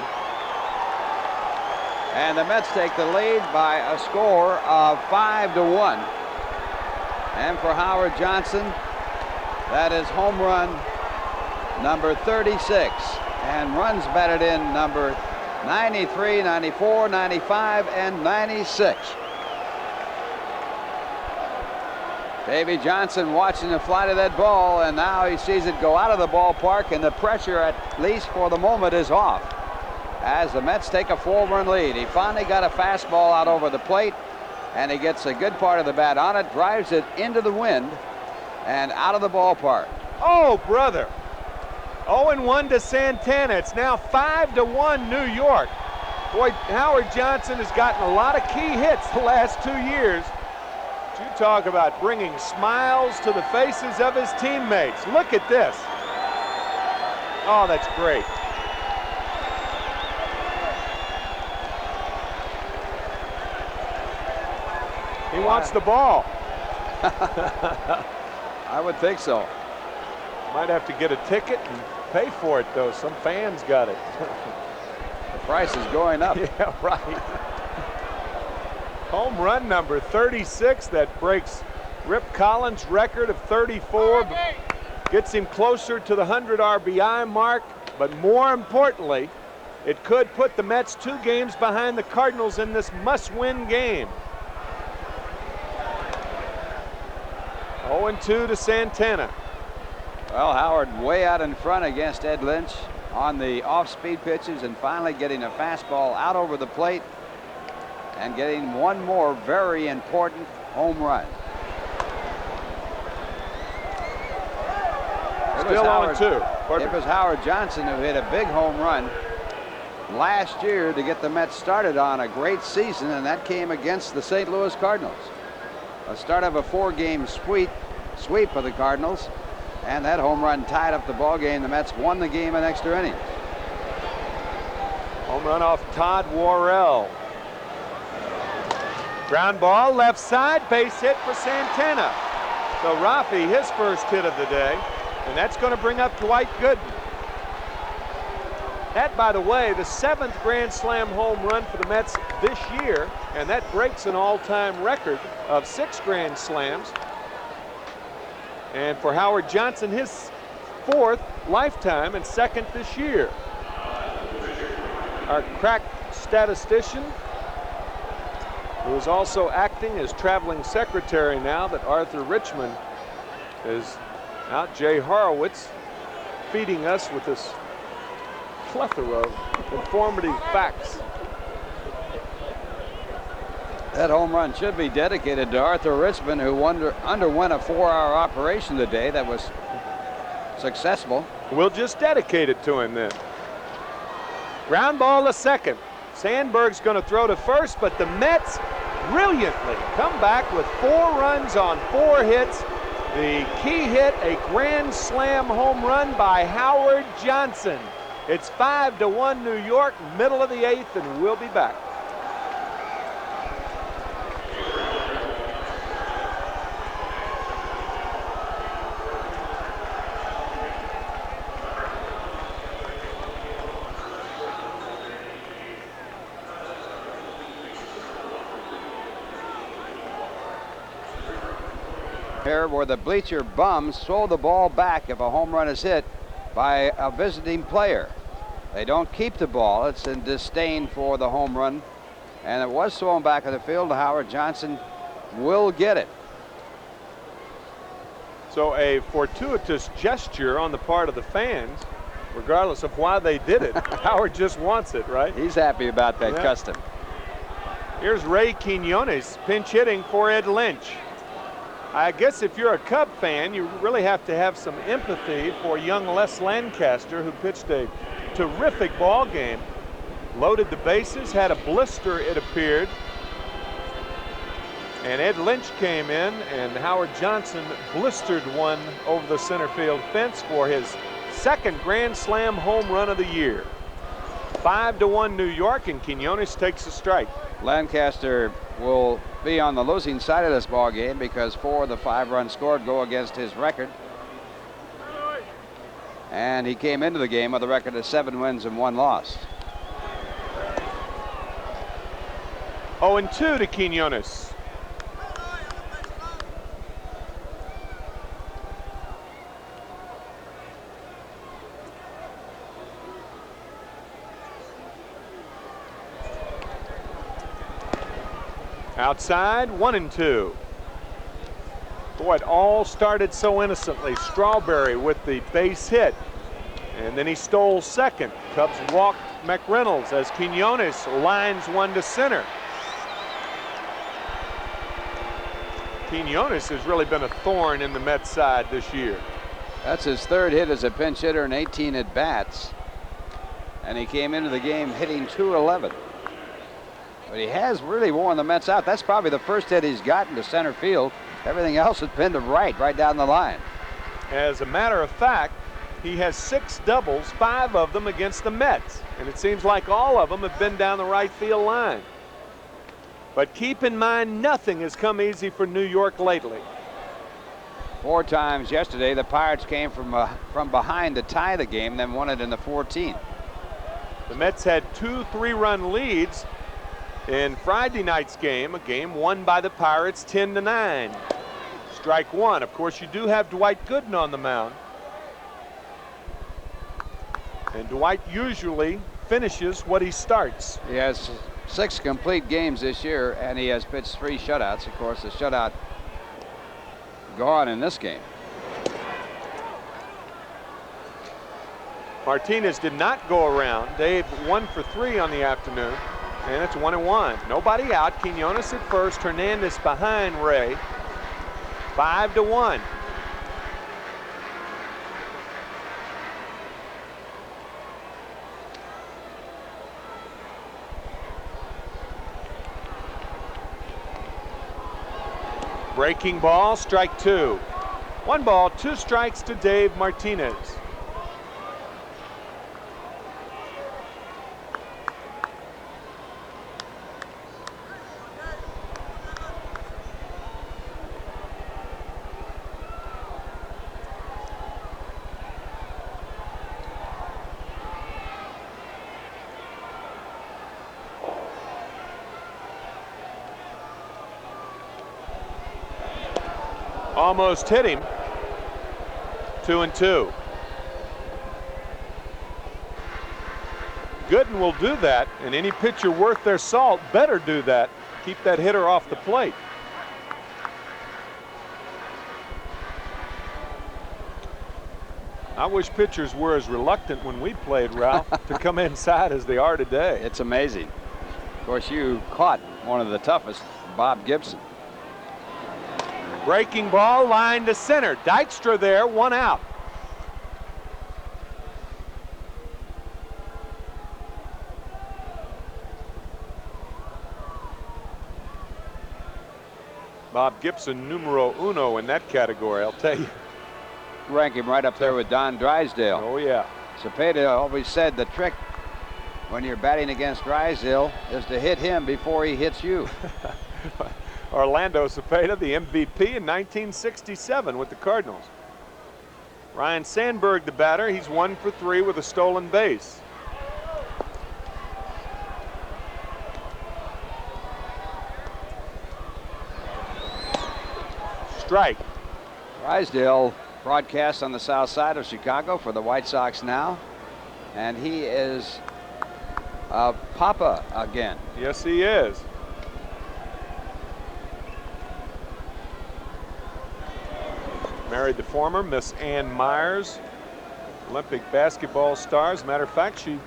A: And the Mets take the lead by a score of 5-1. And for Howard Johnson, that is home run number 36. And runs batted in number 93, 94, 95, and 96. Davey Johnson watching the flight of that ball, and now he sees it go out of the ballpark, and the pressure, at least for the moment, is off as the Mets take a 4-run lead. He finally got a fastball out over the plate, and he gets a good part of the bat on it, drives it into the wind and out of the ballpark.
C: Oh, brother. 0-1 to Santana. It's now 5-1 New York. Boy, Howard Johnson has gotten a lot of key hits the last 2 years. You talk about bringing smiles to the faces of his teammates. Look at this. Oh, that's great. He wants the ball.
A: I would think so.
C: Might have to get a ticket and pay for it, though. Some fans got it.
A: The price is going up.
C: Yeah, right. Home run number 36. That breaks Rip Collins' record of 34. Gets him closer to the 100 RBI mark. But more importantly, it could put the Mets 2 games behind the Cardinals in this must-win game. 0-2 to Santana.
A: Well, Howard way out in front against Ed Lynch on the off-speed pitches, and finally getting a fastball out over the plate and getting one more very important home run.
C: Still 0-2.
A: It was Howard Johnson who hit a big home run last year to get the Mets started on a great season, and that came against the St. Louis Cardinals. A start of a 4-game sweep of the Cardinals, and that home run tied up the ball game. The Mets won the game in extra innings.
C: Home run off Todd Worrell. Ground ball left side, base hit for Santana. So Rafi, his first hit of the day, and that's going to bring up Dwight Gooden. That, by the way, the 7th Grand Slam home run for the Mets this year, and that breaks an all-time record of 6 Grand Slams. And for Howard Johnson, his 4th lifetime and 2nd this year. Our crack statistician, who is also acting as traveling secretary now that Arthur Richmond is out, Jay Horowitz, feeding us with this plethora of informative facts.
A: That home run should be dedicated to Arthur Richmond, who underwent a 4-hour operation today that was successful.
C: We'll just dedicate it to him then. Ground ball to second. Sandberg's going to throw to first, but the Mets brilliantly come back with 4 runs on 4 hits. The key hit, a grand slam home run by Howard Johnson. It's 5-1 New York, middle of the 8th, and we'll be back.
A: Here where the bleacher bums throw the ball back if a home run is hit by a visiting player. They don't keep the ball. It's in disdain for the home run, and it was thrown back in the field. Howard Johnson will get it.
C: So a fortuitous gesture on the part of the fans, regardless of why they did it. Howard just wants it, right?
A: He's happy about that custom.
C: Here's Ray Quinones pinch hitting for Ed Lynch. I guess if you're a Cub fan, you really have to have some empathy for young Les Lancaster, who pitched a terrific ball game. Loaded the bases, had a blister, it appeared. And Ed Lynch came in, and Howard Johnson blistered one over the center field fence for his 2nd Grand Slam home run of the year. 5-1 New York, and Quinones takes a strike.
A: Lancaster will be on the losing side of this ball game because 4 of the 5 runs scored go against his record. And he came into the game with a record of 7 wins and 1 loss.
C: 0-2 to Quinones. Outside, 1-2. Boy, it all started so innocently. Strawberry with the base hit, and then he stole second. Cubs walked McReynolds as Quinones lines one to center. Quinones has really been a thorn in the Mets side this year.
A: That's his 3rd hit as a pinch hitter in 18 at bats. And he came into the game hitting .211. But he has really worn the Mets out. That's probably the first hit he's gotten to center field. Everything else has been to right down the line.
C: As a matter of fact, he has 6 doubles, 5 of them against the Mets. And it seems like all of them have been down the right field line. But keep in mind, nothing has come easy for New York lately.
A: 4 times yesterday, the Pirates came from behind to tie the game, then won it in the 14th.
C: The Mets had 2 3-run leads in Friday night's game, a game won by the Pirates 10-9. Strike 1. Of course, you do have Dwight Gooden on the mound. And Dwight usually finishes what he starts.
A: He has 6 complete games this year, and he has pitched 3 shutouts. Of course, the shutout gone in this game.
C: Martinez did not go around. Dave 1 for 3 on the afternoon, and it's 1-1. Nobody out. Quinones at first. Hernandez behind Ray. 5-1. Breaking ball, strike 2. 1 ball, 2 strikes to Dave Martinez. Almost hit him. 2-2. Gooden will do that, and any pitcher worth their salt better do that. Keep that hitter off the plate. I wish pitchers were as reluctant when we played, Ralph, to come inside as they are today.
A: It's amazing. Of course, you caught one of the toughest, Bob Gibson.
C: Breaking ball, line to center. Dykstra there, 1 out. Bob Gibson, numero uno in that category, I'll tell you.
A: Rank him right up there with Don Drysdale.
C: Oh, yeah.
A: Cepeda always said the trick when you're batting against Drysdale is to hit him before he hits you.
C: Orlando Cepeda, the MVP in 1967 with the Cardinals. Ryan Sandberg, the batter. He's 1 for 3 with a stolen base. Strike.
A: Drysdale broadcasts on the south side of Chicago for the White Sox now, and he is Papa again.
C: Yes, he is. Married the former Miss Ann Myers, Olympic basketball star. As a matter of fact, she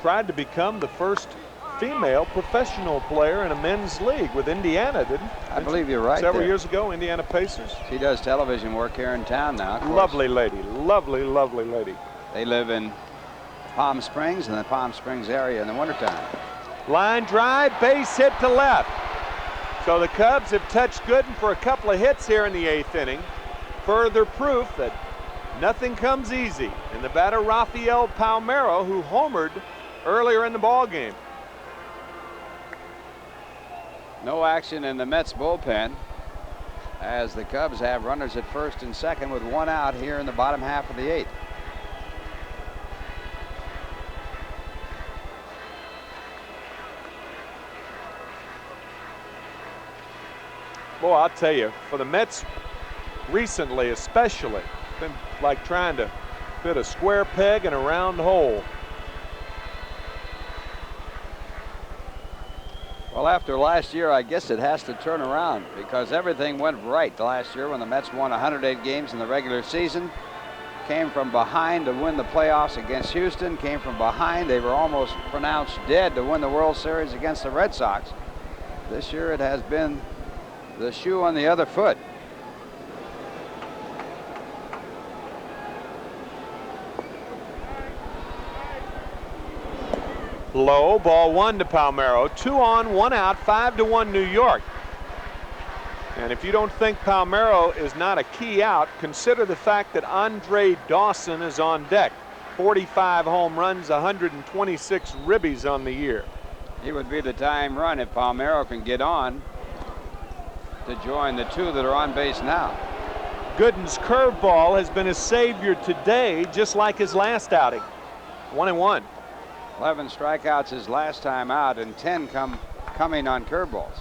C: tried to become the first female professional player in a men's league with Indiana, didn't she?
A: I believe you're right.
C: Several years ago, Indiana Pacers.
A: She does television work here in town now.
C: Lovely lady, lovely, lovely lady.
A: They live in Palm Springs, in the Palm Springs area in the wintertime.
C: Line drive, base hit to left. So the Cubs have touched Gooden for a couple of hits here in the 8th inning. Further proof that nothing comes easy. And the batter, Rafael Palmeiro, who homered earlier in the ball game.
A: No action in the Mets bullpen as the Cubs have runners at first and second with 1 out here in the bottom half of the 8th.
C: Boy, I'll tell you, for the Mets recently especially, it's been like trying to fit a square peg in a round hole.
A: Well, after last year, I guess it has to turn around because everything went right last year when the Mets won 108 games in the regular season. Came from behind to win the playoffs against Houston, came from behind. They were almost pronounced dead to win the World Series against the Red Sox. This year it has been the shoe on the other foot.
C: Low, ball 1 to Palmeiro. 2 on, 1 out, 5-1 New York. And if you don't think Palmeiro is not a key out, consider the fact that Andre Dawson is on deck. 45 home runs, 126 ribbies on the year.
A: He would be the time run if Palmeiro can get on to join the 2 that are on base now.
C: Gooden's curveball has been his savior today, just like his last outing. 1-1.
A: 11 strikeouts his last time out, and 10 coming on curveballs.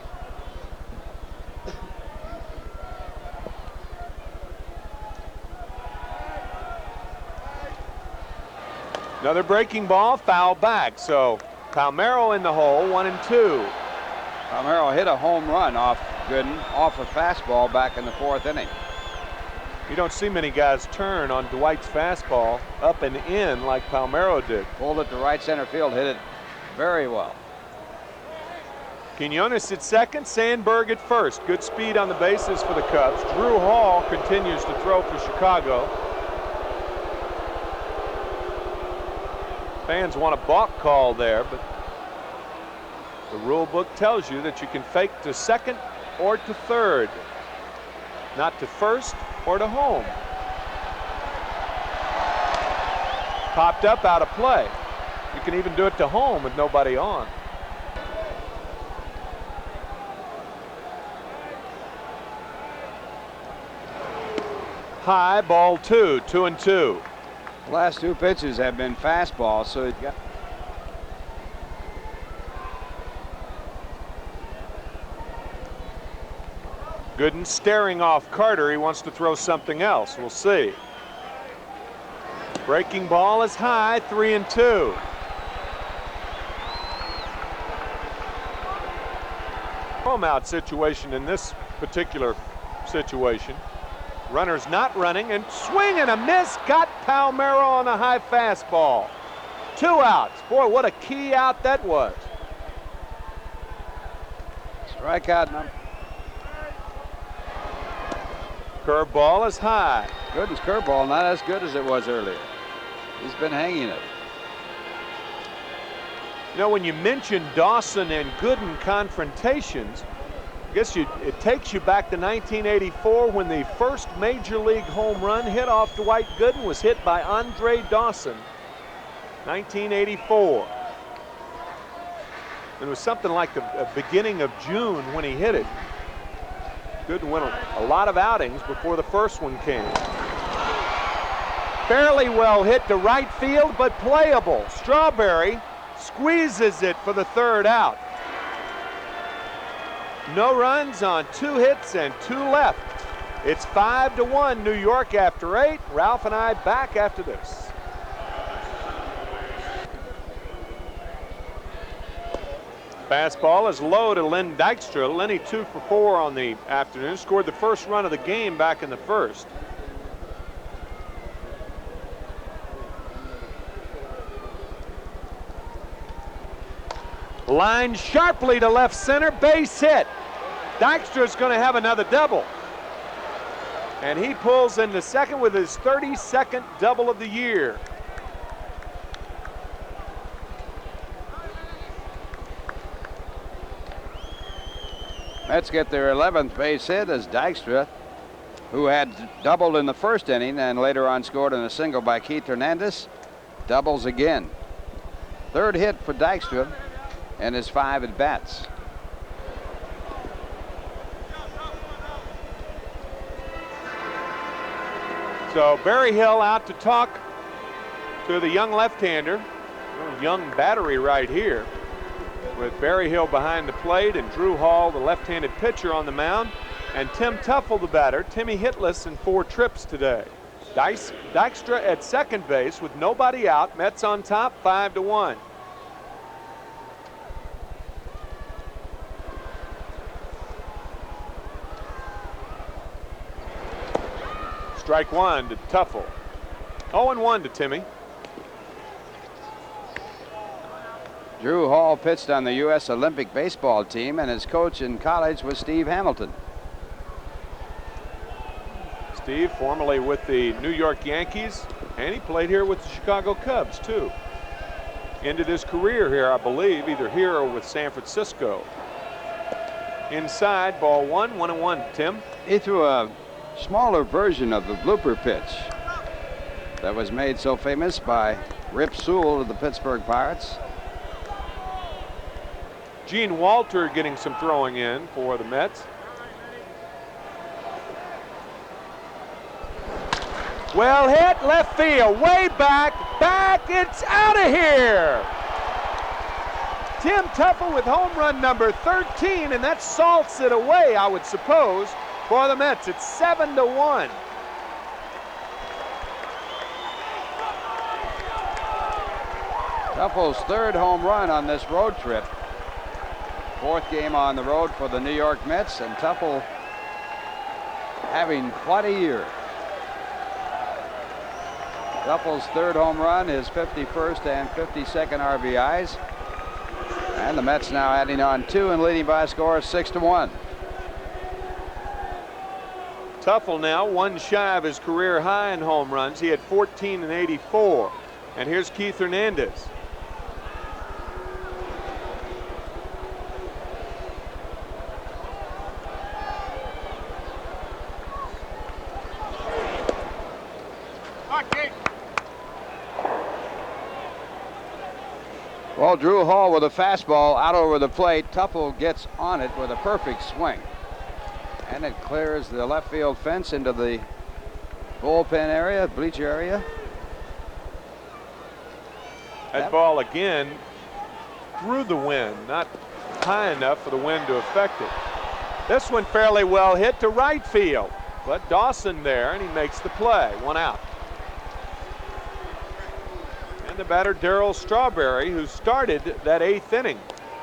C: Another breaking ball, foul back. So Palmeiro in the hole, 1-2.
A: Palmeiro hit a home run off Gooden, off a fastball back in the 4th inning.
C: You don't see many guys turn on Dwight's fastball up and in like Palmeiro did.
A: Pulled it to right center field, hit it very well.
C: Quinones at second, Sandberg at first. Good speed on the bases for the Cubs. Drew Hall continues to throw for Chicago. Fans want a balk call there, but the rule book tells you that you can fake to second or to third, not to first or to home. Popped up, out of play. You can even do it to home with nobody on. High, ball 2, 2-2.
A: The last 2 pitches have been fastballs, so it got.
C: Gooden staring off Carter. He wants to throw something else. We'll see. Breaking ball is high, 3-2. Home out situation in this particular situation. Runners not running, and swing and a miss. Got Palmeiro on a high fastball. 2 outs. Boy, what a key out that was.
A: Strikeout number.
C: Curveball is high.
A: Gooden's curveball not as good as it was earlier. He's been hanging it.
C: You know, when you mention Dawson and Gooden confrontations, I guess it takes you back to 1984 when the first major league home run hit off Dwight Gooden was hit by Andre Dawson. 1984. It was something like the beginning of June when he hit it. Gooden went a lot of outings before the first one came. Fairly well hit to right field, but playable. Strawberry squeezes it for the 3rd out. No runs on 2 hits and 2 left. It's 5-1 New York after 8. Ralph and I back after this. Fastball is low to Len Dykstra. Lenny 2 for 4 on the afternoon. Scored the first run of the game back in the 1st. Line sharply to left center, base hit. Dykstra's going to have another double. And he pulls into second with his 32nd double of the year.
A: Mets get their 11th base hit as Dykstra, who had doubled in the 1st inning and later on scored in a single by Keith Hernandez, doubles again. 3rd hit for Dykstra and his 5 at bats.
C: So Barry Hill out to talk to the young left-hander. Young battery right here, with Barry Hill behind the plate and Drew Hall, the left-handed pitcher, on the mound. And Tim Tuffle, the batter. Timmy hitless in 4 trips today. Dykstra at second base with nobody out. Mets on top, 5-1. Strike 1 to Tuffle. 0-1 to Timmy.
A: Drew Hall pitched on the U.S. Olympic baseball team, and his coach in college was Steve Hamilton.
C: Steve, formerly with the New York Yankees, and he played here with the Chicago Cubs, too. Ended his career here, I believe, either here or with San Francisco. Inside, ball 1, 1-1, Tim.
A: He threw a smaller version of the blooper pitch that was made so famous by Rip Sewell of the Pittsburgh Pirates.
C: Gene Walter getting some throwing in for the Mets. Well hit, left field, way back, it's out of here. Tim Tuffle with home run number 13, and that salts it away, I would suppose, for the Mets. It's 7-1.
A: Tuffle's 3rd home run on this road trip. 4th game on the road for the New York Mets, and Tuffle having quite a year. Tuffle's 3rd home run, his 51st and 52nd RBIs. And the Mets now adding on 2 and leading by a score of 6-1.
C: Tuffle now 1 shy of his career high in home runs. He had 14 in '84. And here's Keith Hernandez.
A: Well, Drew Hall with a fastball out over the plate. Tuffle gets on it with a perfect swing. And it clears the left field fence into the bullpen area, bleacher area.
C: That ball again through the wind, not high enough for the wind to affect it. This one fairly well hit to right field, but Dawson there, and he makes the play. 1 out. And the batter Darryl Strawberry, who started that 8th inning.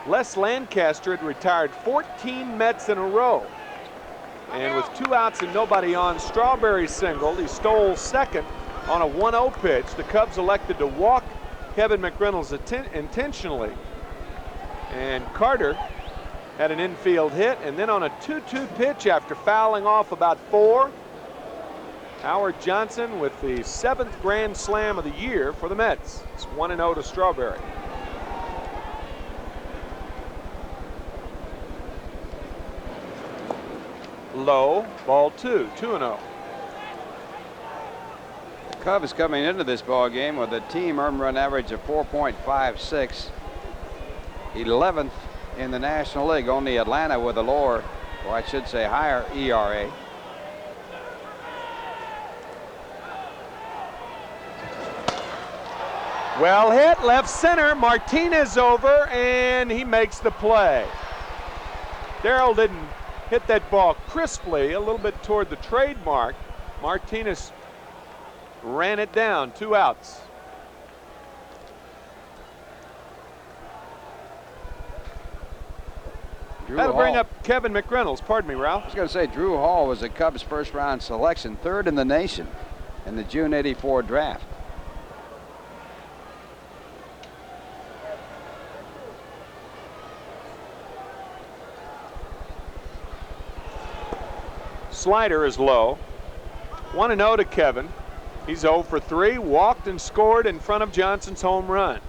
C: Les Lancaster had retired 14 Mets in a row. And with 2 outs and nobody on, Strawberry singled. He stole second on a 1-0 pitch. The Cubs elected to walk Kevin McReynolds intentionally. And Carter had an infield hit, and then on a 2-2 pitch after fouling off about 4, Howard Johnson with the 7th grand slam of the year for the Mets. It's 1-0 to Strawberry. Low, ball 2, 2-0.
A: The Cubs coming into this ball game with a team earned run average of 4.56, 11th in the National League. Only Atlanta with a lower, or I should say higher, ERA.
C: Well hit, left center. Martinez over, and he makes the play. Darryl didn't hit that ball crisply, a little bit toward the trademark. Martinez ran it down. 2 outs. That'll bring up Kevin McReynolds. Pardon me, Ralph.
A: I was going to say Drew Hall was a Cubs first-round selection, 3rd in the nation in the June '84 draft.
C: Slider is low. 1-0 to Kevin. He's 0 for 3, walked and scored in front of Johnson's home run.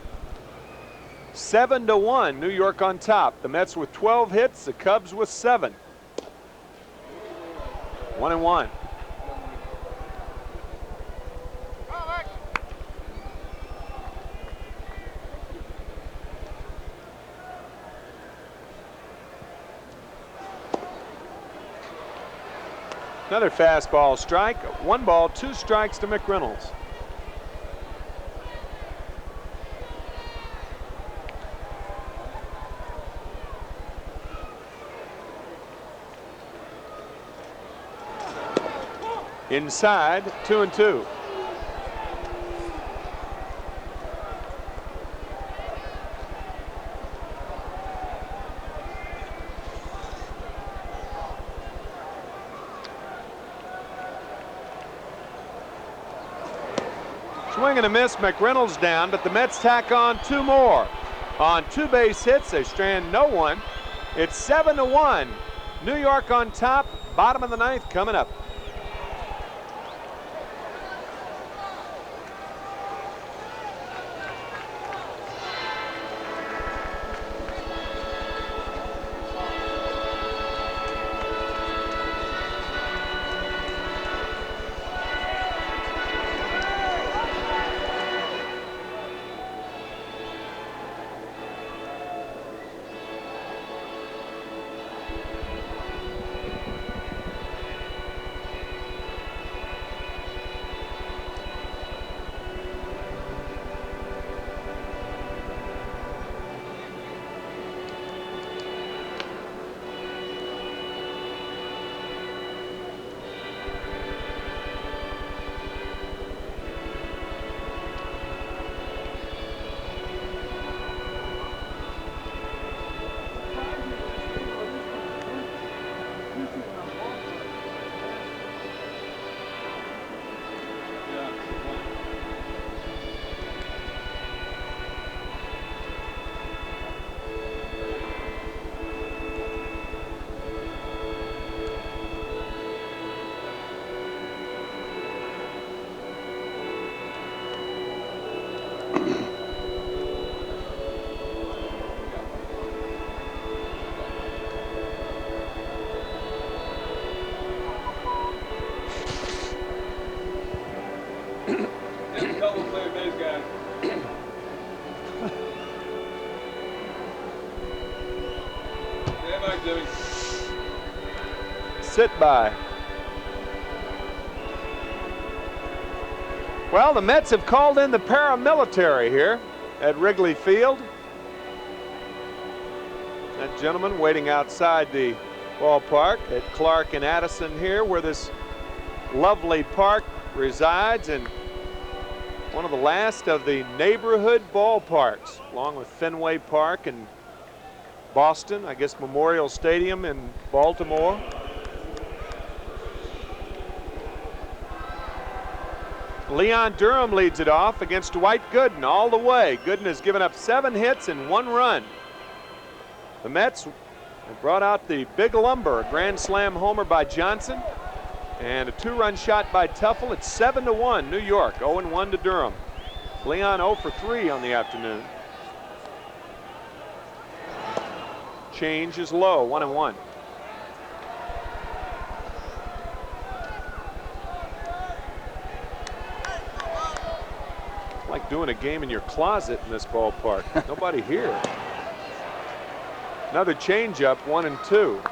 C: 7-1, New York on top. The Mets with 12 hits, the Cubs with 7. 1-1. Another fastball strike. 1 ball, 2 strikes to McReynolds. Inside, 2-2. Swing and a miss, McReynolds down, but the Mets tack on 2 more. On 2 base hits, they strand no one. It's 7-1. New York on top, bottom of the 9th coming up. Sit by. Well, the Mets have called in the paramilitary here at Wrigley Field. That gentleman waiting outside the ballpark at Clark and Addison here, where this lovely park resides, and one of the last of the neighborhood ballparks, along with Fenway Park in Boston, I guess Memorial Stadium in Baltimore. Leon Durham leads it off against Dwight Gooden all the way. Gooden has given up 7 hits and 1 run. The Mets have brought out the big lumber, a grand slam homer by Johnson, and a 2-run shot by Tuffle. It's 7-1 New York, 0-1 to Durham. Leon 0 for 3 on the afternoon. Change is low, 1-1. Like doing a game in your closet in this ballpark. Nobody here. Another changeup, 1-2.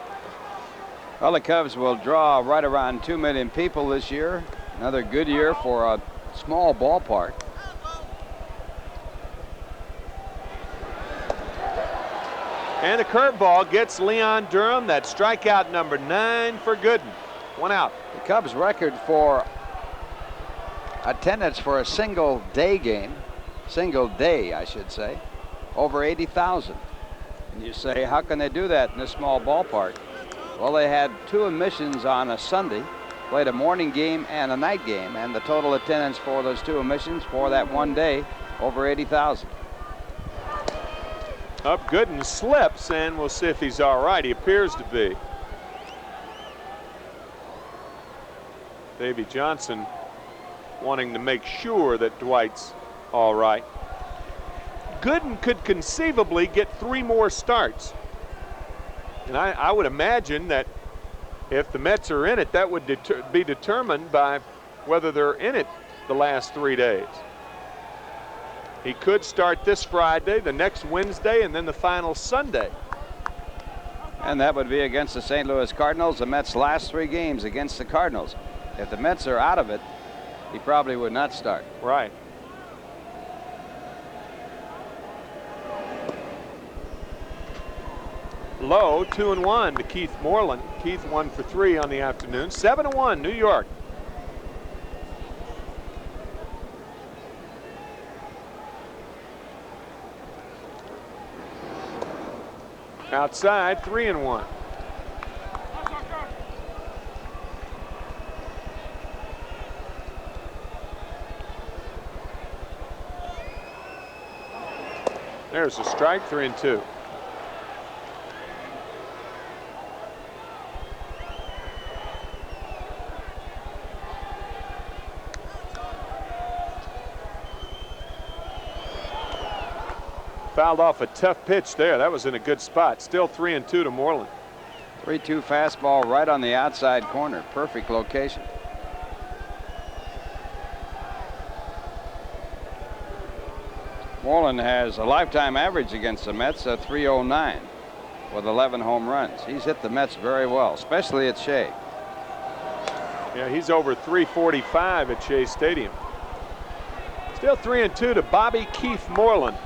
A: Well, the Cubs will draw right around 2 million people this year. Another good year for a small ballpark.
C: And the curveball gets Leon Durham. That strikeout number 9 for Gooden. 1 out.
A: The Cubs record for attendance for a single day game, single day I should say, over 80,000. And you say, how can they do that in a small ballpark? Well, they had 2 emissions on a Sunday, played a morning game and a night game, and the total attendance for those 2 emissions for that one day, over 80,000.
C: Up Gooden slips, and we'll see if he's all right. He appears to be. Davey Johnson wanting to make sure that Dwight's all right. Gooden could conceivably get 3 more starts. And I would imagine that if the Mets are in it, that would be determined by whether they're in it the last 3 days. He could start this Friday, the next Wednesday, and then the final Sunday.
A: And that would be against the St. Louis Cardinals, the Mets' last 3 games against the Cardinals. If the Mets are out of it, he probably would not start.
C: Right. Low, 2-1 to Keith Moreland. Keith 1 for 3 on the afternoon. 7-1 New York. Outside, 3-1. There's a strike, 3-2. Fouled off a tough pitch there. That was in a good spot. Still 3-2 to Moreland.
A: 3-2 fastball right on the outside corner. Perfect location. Moreland has a lifetime average against the Mets of .309 with 11 home runs. He's hit the Mets very well, especially at Shea.
C: Yeah, he's over .345 at Shea Stadium. Still 3-2 to Bobby Keith Moreland.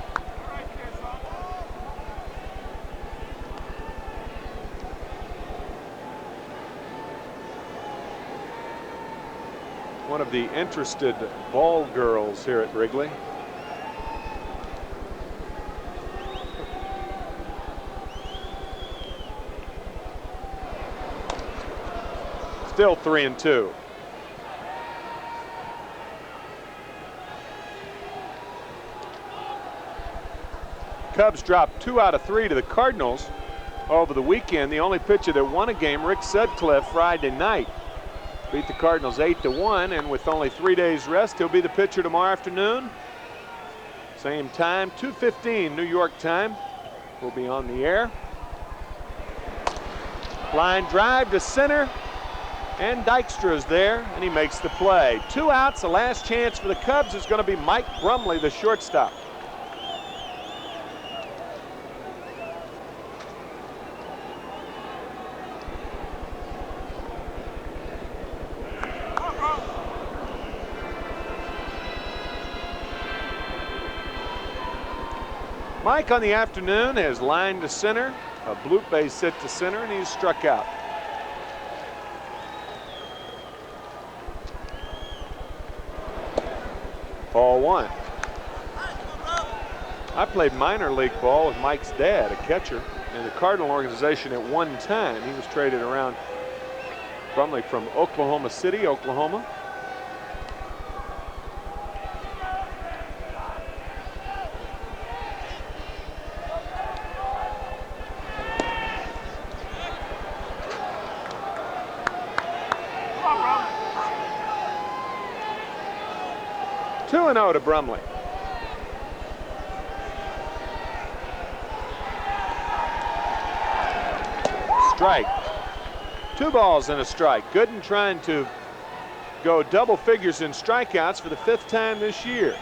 C: One of the interested ball girls here at Wrigley. Still 3-2. Cubs dropped 2 out of 3 to the Cardinals over the weekend. The only pitcher that won a game, Rick Sutcliffe, Friday night, beat the Cardinals 8-1, and with only 3 days rest, he'll be the pitcher tomorrow afternoon. Same time, 2:15 New York time. We'll be on the air. Line drive to center, and Dykstra's there, and he makes the play. 2 outs. The last chance for the Cubs is going to be Mike Brumley, the shortstop. Mike on the afternoon has lined to center, a bloop base hit to center, and he's struck out. Ball 1. I played minor league ball with Mike's dad, a catcher, in the Cardinal organization at one time. He was traded around Brumley from Oklahoma City, Oklahoma. To Brumley. Strike. 2 balls and a strike. Gooden trying to go double figures in strikeouts for the 5th time this year.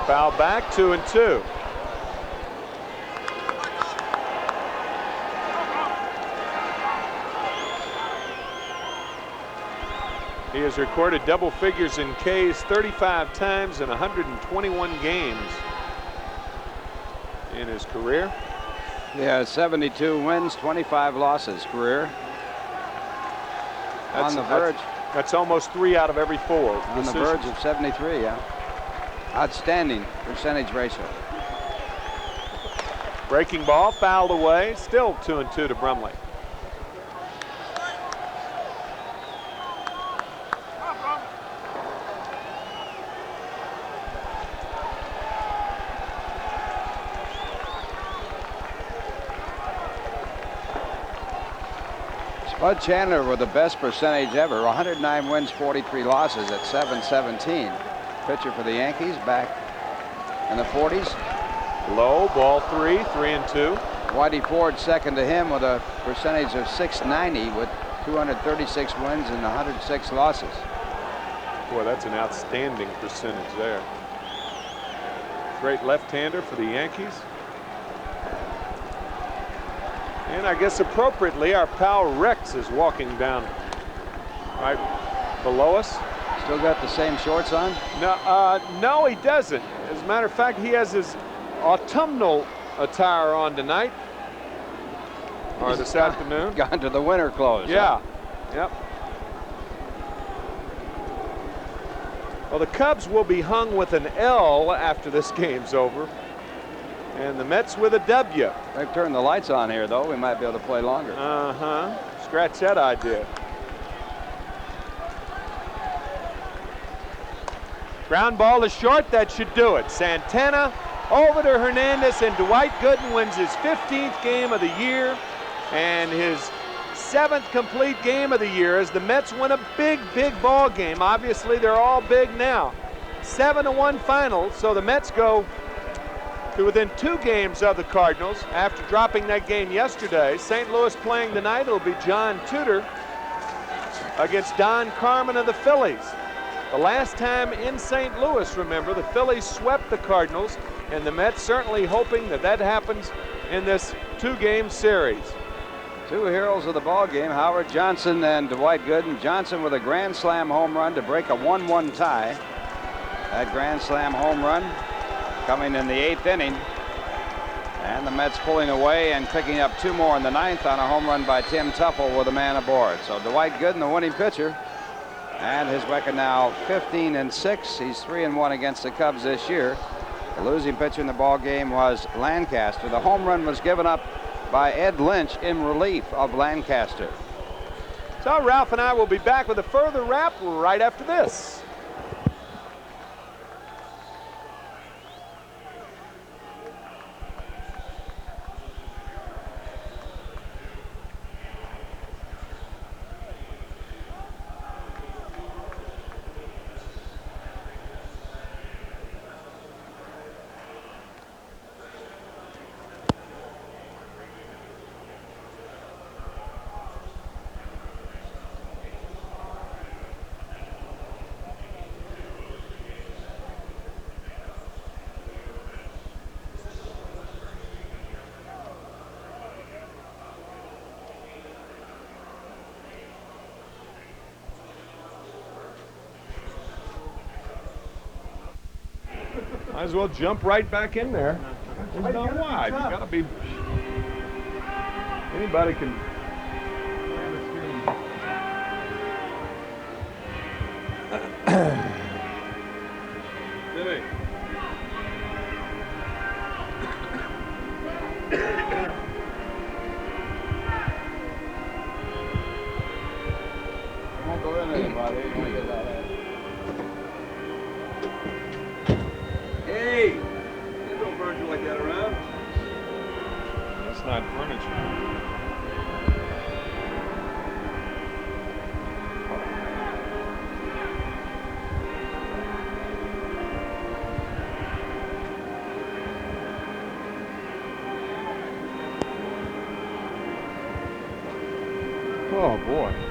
C: Foul back, 2-2. He has recorded double figures in Ks 35 times in 121 games in his career.
A: Yeah, 72 wins, 25 losses career. On the verge.
C: That's almost 3 out of every 4.
A: On the verge of 73, yeah. Outstanding percentage ratio.
C: Breaking ball, fouled away. Still 2-2 to Brumley.
A: Bud Chandler with the best percentage ever, 109 wins, 43 losses at .717. Pitcher for the Yankees back in the 40s.
C: Low, ball 3, 3-2.
A: Whitey Ford second to him with a percentage of .690 with 236 wins and 106 losses.
C: Boy, that's an outstanding percentage there. Great left-hander for the Yankees. And I guess appropriately, our pal Rex is walking down right below us.
A: Still got the same shorts on?
C: No, he doesn't. As a matter of fact, he has his autumnal attire on tonight, or this afternoon.
A: Gone to the winter clothes.
C: Yeah.
A: Huh?
C: Yep. Well, the Cubs will be hung with an L after this game's over. And the Mets with a W.
A: They've turned the lights on here, though. We might be able to play longer.
C: Scratch that idea. Ground ball to short. That should do it. Santana over to Hernandez, and Dwight Gooden wins his 15th game of the year and his 7th complete game of the year as the Mets win a big, big ball game. Obviously, they're all big now. 7-1 final, so the Mets go to within 2 games of the Cardinals after dropping that game yesterday. St. Louis playing tonight. It'll be John Tudor against Don Carmen of the Phillies. The last time in St. Louis, remember, the Phillies swept the Cardinals, and the Mets certainly hoping that that happens in this 2-game series.
A: 2 heroes of the ball game, Howard Johnson and Dwight Gooden. Johnson with a grand slam home run to break a 1-1 tie. That grand slam home run coming in the 8th inning. And the Mets pulling away and picking up 2 more in the 9th on a home run by Tim Teufel with a man aboard. So Dwight Gooden, the winning pitcher, and his record now 15-6. He's 3-1 against the Cubs this year. The losing pitcher in the ball game was Lancaster. The home run was given up by Ed Lynch in relief of Lancaster.
C: So Ralph and I will be back with a further wrap right after this. Might as well jump right back in there. There's no why. You gotta be. Anybody can. Jimmy.
A: Won't go in anybody. You want to get that in.
E: Hey, there's no furniture like that around.
C: That's not furniture. Oh boy.